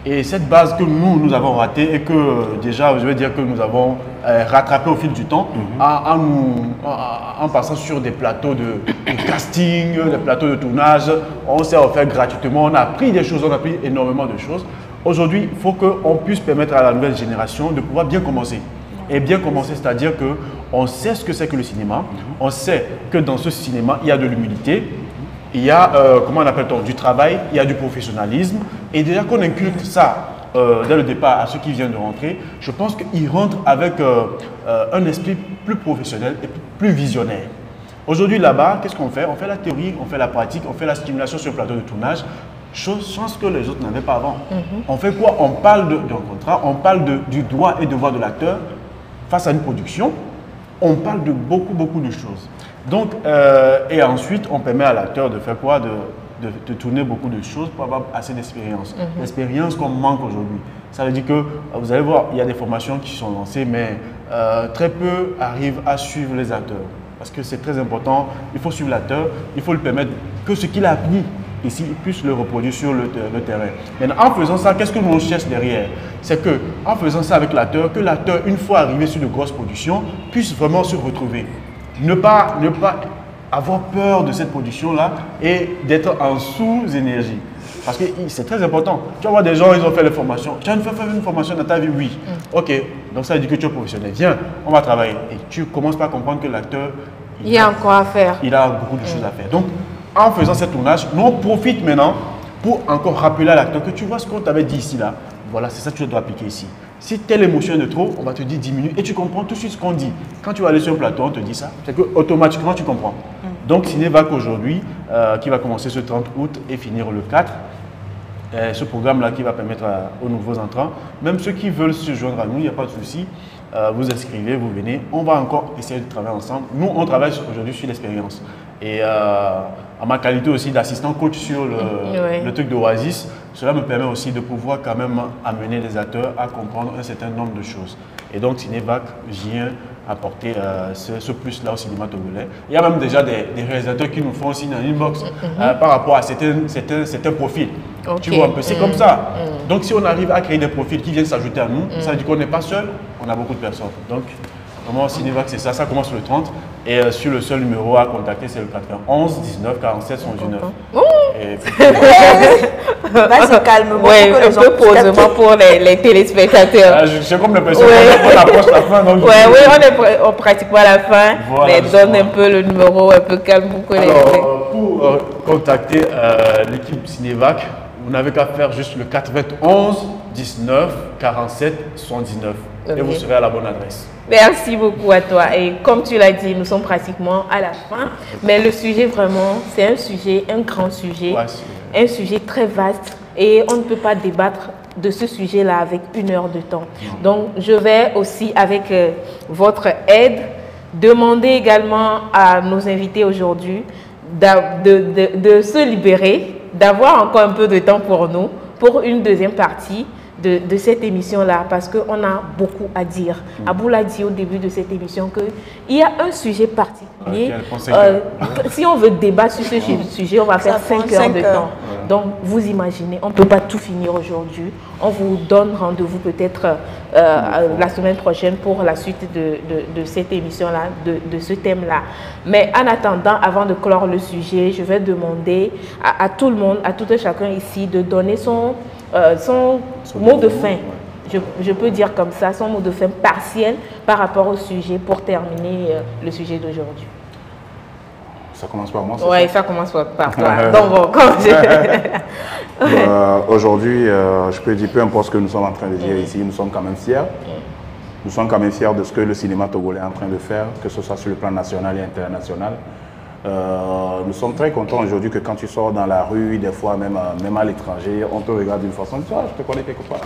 Et cette base que nous avons ratée et que déjà, je vais dire que nous avons rattrapé au fil du temps en passant sur des plateaux de casting, des plateaux de tournage. On s'est offert gratuitement, on a appris des choses, on a appris énormément de choses. Aujourd'hui, il faut qu'on puisse permettre à la nouvelle génération de pouvoir bien commencer. Et bien commencer, c'est-à-dire qu'on sait ce que c'est que le cinéma, on sait que dans ce cinéma, il y a de l'humilité, il y a, comment on appelle-t-on, du travail, il y a du professionnalisme. Et déjà qu'on inculque ça dès le départ à ceux qui viennent de rentrer, je pense qu'ils rentrent avec un esprit plus professionnel et plus visionnaire. Aujourd'hui, là-bas, qu'est-ce qu'on fait? On fait la théorie, on fait la pratique, on fait la stimulation sur le plateau de tournage. Chose que les autres n'avaient pas avant. On fait quoi? On parle d'un contrat, on parle du droit et devoir de l'acteur face à une production. On parle de beaucoup de choses. Donc, et ensuite, on permet à l'acteur de faire quoi? De tourner beaucoup de choses pour avoir assez d'expérience. L'expérience qu'on manque aujourd'hui. Ça veut dire que, vous allez voir, il y a des formations qui sont lancées, mais très peu arrivent à suivre les acteurs. Parce que c'est très important, il faut suivre l'acteur, il faut lui permettre que ce qu'il a appris ici, il puisse le reproduire sur le terrain. Maintenant, en faisant ça, qu'est-ce que nous cherchons derrière? C'est qu'en faisant ça avec l'acteur, que l'acteur, une fois arrivé sur de grosses productions, puisse vraiment se retrouver. Ne pas avoir peur de cette production-là et d'être en sous-énergie. Parce que c'est très important. Tu vas voir des gens, ils ont fait les formations. Tu as fait une formation dans ta vie? Oui. Ok, donc ça veut dire que tu es professionnel. Viens, on va travailler. Et tu commences par comprendre que l'acteur, il y a encore à faire. Il a beaucoup de choses à faire. Donc, en faisant ce tournage, nous on profite maintenant pour encore rappeler à l'acteur que tu vois ce qu'on t'avait dit ici, là. Voilà, c'est ça que tu dois appliquer ici. Si telle émotion est de trop, on va te dire 10 minutes et tu comprends tout de suite ce qu'on dit. Quand tu vas aller sur le plateau, on te dit ça. C'est que automatiquement tu comprends. Donc Cinévac aujourd'hui, qui va commencer ce 30 août et finir le 4, ce programme-là qui va permettre aux nouveaux entrants, même ceux qui veulent se joindre à nous, il n'y a pas de souci, vous inscrivez, vous venez, on va encore essayer de travailler ensemble. Nous, on travaille aujourd'hui sur l'expérience. Et en ma qualité aussi d'assistant coach sur le truc d'Oasis, cela me permet aussi de pouvoir quand même amener les acteurs à comprendre un certain nombre de choses. Et donc Cinévac vient apporter ce plus-là au cinéma togolais. Il y a même déjà des réalisateurs qui nous font aussi dans l'inbox par rapport à certains profils. Okay. Tu vois un peu, c'est comme ça. Donc si on arrive à créer des profils qui viennent s'ajouter à nous, ça veut dire qu'on n'est pas seul, on a beaucoup de personnes. Donc vraiment Cinévac c'est ça, ça commence le 30 et sur le seul numéro à contacter c'est le 91 19 47 79. Vas-y, calme-moi. Oui, un peu posement pour les téléspectateurs. J'ai comme l'impression qu'on approche la fin. Oui, on pratique pas la fin, voilà, mais donne un peu le numéro un peu calme pour que pour contacter l'équipe Cinévac, vous n'avez qu'à faire juste le 91 19 47 79 et vous serez à la bonne adresse. Merci beaucoup à toi. Et comme tu l'as dit, nous sommes pratiquement à la fin. Mais le sujet, vraiment, c'est un sujet, un grand sujet, un sujet très vaste. Et on ne peut pas débattre de ce sujet-là avec 1 heure de temps. Donc, je vais aussi, avec votre aide, demander également à nos invités aujourd'hui de se libérer, d'avoir encore un peu de temps pour nous, pour une deuxième partie de cette émission-là, parce qu'on a beaucoup à dire. Abou l'a dit au début de cette émission qu'il y a un sujet particulier. Si on veut débattre sur ce sujet, on va faire 5 heures de temps. Donc, vous imaginez, on ne peut pas tout finir aujourd'hui. On vous donne rendez-vous peut-être la semaine prochaine pour la suite de cette émission-là, de ce thème-là. Mais en attendant, avant de clore le sujet, je vais demander à tout le monde, à tout un chacun ici, de donner son mot de fin, je peux dire comme ça, son mot de fin partiel par rapport au sujet pour terminer le sujet d'aujourd'hui. Ça commence par moi, c'est ça? Oui, ça commence par toi. Donc bon, aujourd'hui, je peux dire, peu importe ce que nous sommes en train de dire ici, nous sommes quand même fiers. Nous sommes quand même fiers de ce que le cinéma togolais est en train de faire, que ce soit sur le plan national et international. Nous sommes très contents aujourd'hui que quand tu sors dans la rue, des fois même à l'étranger, on te regarde d'une façon, tu vois, je te connais quelque part.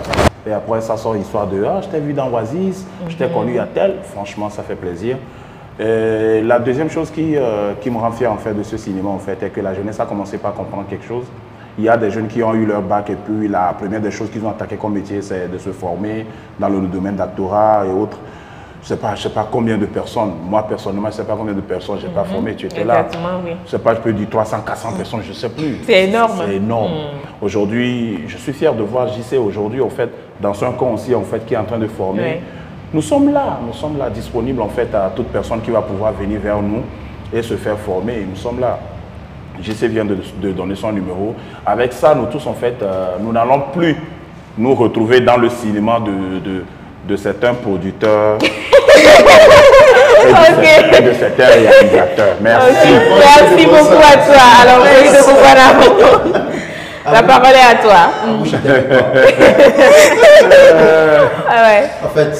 Et après ça sort l'histoire de je t'ai vu dans Oasis, je t'ai connu à tel. Franchement, ça fait plaisir. Et la deuxième chose qui me rend fier en fait de ce cinéma en fait est que la jeunesse a commencé par comprendre quelque chose. Il y a des jeunes qui ont eu leur bac et puis la première des choses qu'ils ont attaqué comme métier, c'est de se former dans le domaine d'actorat et autres. Je ne sais pas combien de personnes, moi personnellement, je ne sais pas combien de personnes je n'ai pas formé, tu étais là. Oui. Je ne sais pas, je peux dire 300, 400 personnes, je ne sais plus. C'est énorme. C'est énorme. Aujourd'hui, je suis fier de voir JC aujourd'hui, en fait, dans un camp aussi, en fait, qui est en train de former. Nous sommes là, disponibles, en fait, à toute personne qui va pouvoir venir vers nous et se faire former. Nous sommes là. JC vient de donner son numéro. Avec ça, nous tous, en fait, nous n'allons plus nous retrouver dans le cinéma de certains producteurs et de certains réalisateurs. Merci. Merci beaucoup à toi. Alors, la parole est à toi. En fait,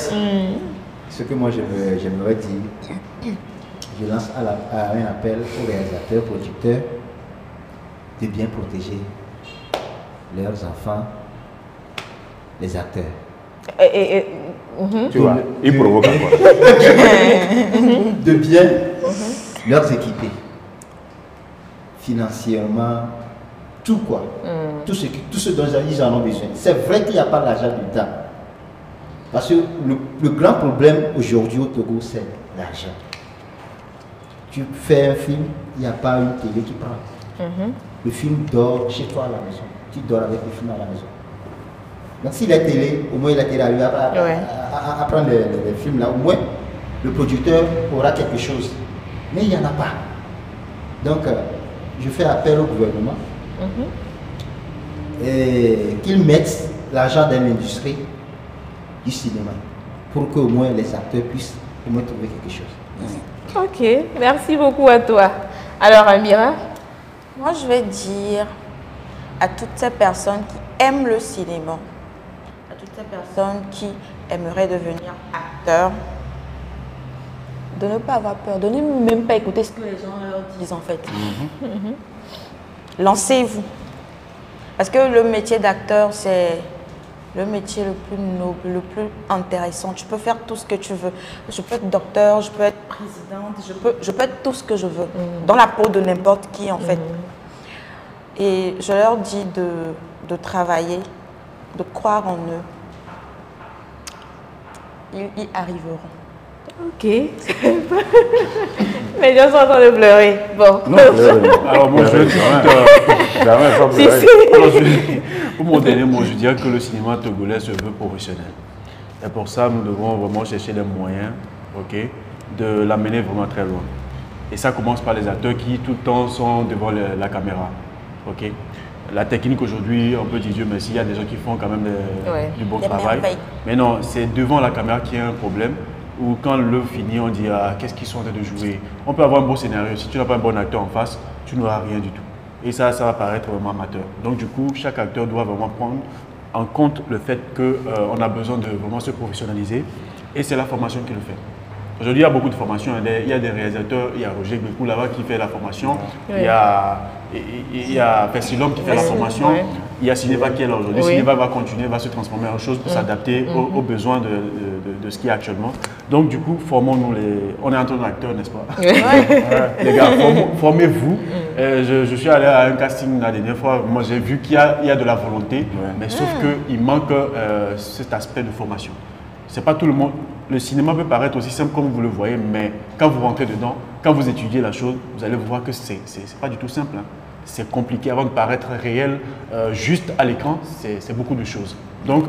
ce que moi j'aimerais dire, je lance un appel aux réalisateurs, producteurs de bien protéger leurs enfants, les acteurs. Tu vois, il provoque quoi? De bien leurs équiper financièrement, tout quoi, tout ce dont ils en ont besoin. C'est vrai qu'il n'y a pas l'argent du temps, parce que le grand problème aujourd'hui au Togo, c'est l'argent. Tu fais un film, il n'y a pas une télé qui prend. Le film dort chez toi à la maison, tu dors avec le film à la maison. Donc si la télé, au moins la télé arrive à prendre les films là, au moins le producteur aura quelque chose. Mais il n'y en a pas. Donc je fais appel au gouvernement et qu'ils mettent l'argent dans l'industrie du cinéma pour qu'au moins les acteurs puissent au moins trouver quelque chose. Ok, merci beaucoup à toi. Alors Amira? Moi je vais dire à toutes ces personnes qui aiment le cinéma, à toutes ces personnes qui aimeraient devenir acteurs, de ne pas avoir peur, de ne même pas écouter ce que les gens leur disent en fait. Lancez-vous. Parce que le métier d'acteur, c'est le métier le plus noble, le plus intéressant. Tu peux faire tout ce que tu veux. Je peux être docteur, je peux être présidente, je peux être tout ce que je veux. Dans la peau de n'importe qui en fait. Et je leur dis de travailler, de croire en eux. Ils y arriveront. Ok. Les gens sont en train de pleurer. Bon. Non, Alors moi, je vais jamais pas pleurer. Alors, pour mon dernier mot, je dirais que le cinéma togolais se veut professionnel. Et pour ça, nous devons vraiment chercher les moyens, ok, de l'amener vraiment très loin. Et ça commence par les acteurs qui tout le temps sont devant la caméra. Ok. La technique aujourd'hui, on peut dire Dieu merci, il y a des gens qui font quand même du bon travail. Mais non, c'est devant la caméra qu'il y a un problème. Ou quand l'œuvre finit, on dit qu'est-ce qu'ils sont en train de jouer. On peut avoir un beau scénario. Si tu n'as pas un bon acteur en face, tu n'auras rien du tout. Et ça va paraître vraiment amateur. Donc du coup, chaque acteur doit vraiment prendre en compte le fait qu'on a besoin de vraiment se professionnaliser. Et c'est la formation qui le fait. Aujourd'hui, il y a beaucoup de formations. Il y a des réalisateurs, il y a Roger Bécou là-bas qui fait la formation. Oui. Il y a Fessilom qui fait la formation. Oui. Il y a Cinéva qui est là aujourd'hui. Oui. Cinéva va continuer, va se transformer en chose pour s'adapter aux besoins de ce qu'il y a actuellement. Donc, du coup, formons-nous on est entre acteurs, n'est-ce pas? Oui. Les gars, formez-vous. Je suis allé à un casting la dernière fois. Moi, j'ai vu qu'il y a de la volonté, mais sauf qu'il manque cet aspect de formation. C'est pas tout le monde. Le cinéma peut paraître aussi simple comme vous le voyez, mais quand vous rentrez dedans, quand vous étudiez la chose, vous allez voir que c'est pas du tout simple. Hein. C'est compliqué avant de paraître réel, juste à l'écran, c'est beaucoup de choses. Donc,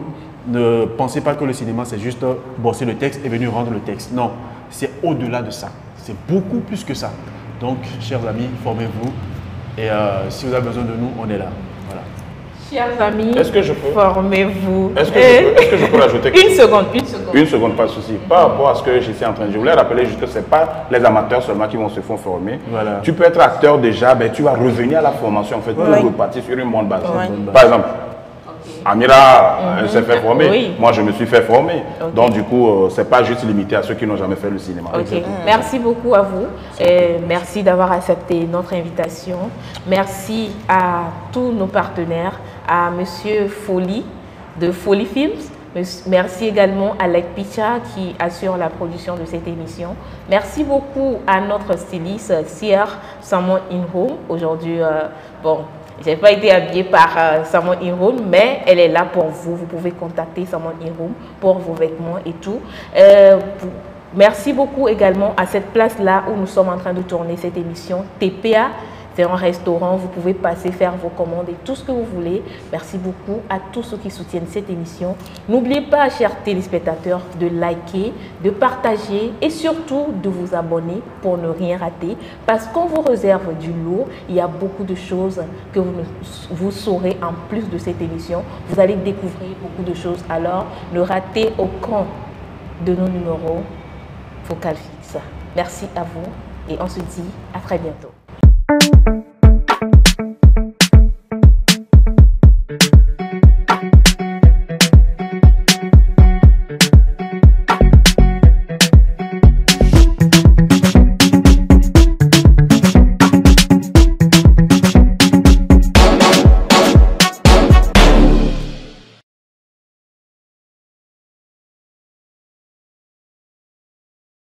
ne pensez pas que le cinéma, c'est juste bosser le texte et venir rendre le texte. Non, c'est au-delà de ça. C'est beaucoup plus que ça. Donc, chers amis, formez-vous. Et si vous avez besoin de nous, on est là. Voilà. Chers amis, formez-vous. Est-ce que je peux rajouter quelque chose? Une seconde, pas de souci. Par rapport à ce que je suis en train de dire, je voulais rappeler juste que ce n'est pas les amateurs seulement qui vont se faire former. Voilà. Tu peux être acteur déjà, ben, tu vas revenir à la formation en fait, pour repartir sur une bonne base. Par exemple, Amira s'est fait former. Moi, je me suis fait former. Donc, du coup, ce n'est pas juste limité à ceux qui n'ont jamais fait le cinéma. Merci beaucoup à vous. Et merci d'avoir accepté notre invitation. Merci à tous nos partenaires, à Monsieur Folly de Folly Films. Merci également à Lek Picha qui assure la production de cette émission. Merci beaucoup à notre styliste Sierre Samon Inhome. Aujourd'hui, je n'ai pas été habillée par Samon Inhome, mais elle est là pour vous. Vous pouvez contacter Samon Inhome pour vos vêtements et tout. Merci beaucoup également à cette place-là où nous sommes en train de tourner cette émission, TPA. C'est un restaurant, vous pouvez passer faire vos commandes et tout ce que vous voulez. Merci beaucoup à tous ceux qui soutiennent cette émission. N'oubliez pas, chers téléspectateurs, de liker, de partager et surtout de vous abonner pour ne rien rater. Parce qu'on vous réserve du lourd, il y a beaucoup de choses que vous saurez en plus de cette émission. Vous allez découvrir beaucoup de choses. Alors, ne ratez aucun de nos numéros Focal Fixe. Merci à vous et on se dit à très bientôt.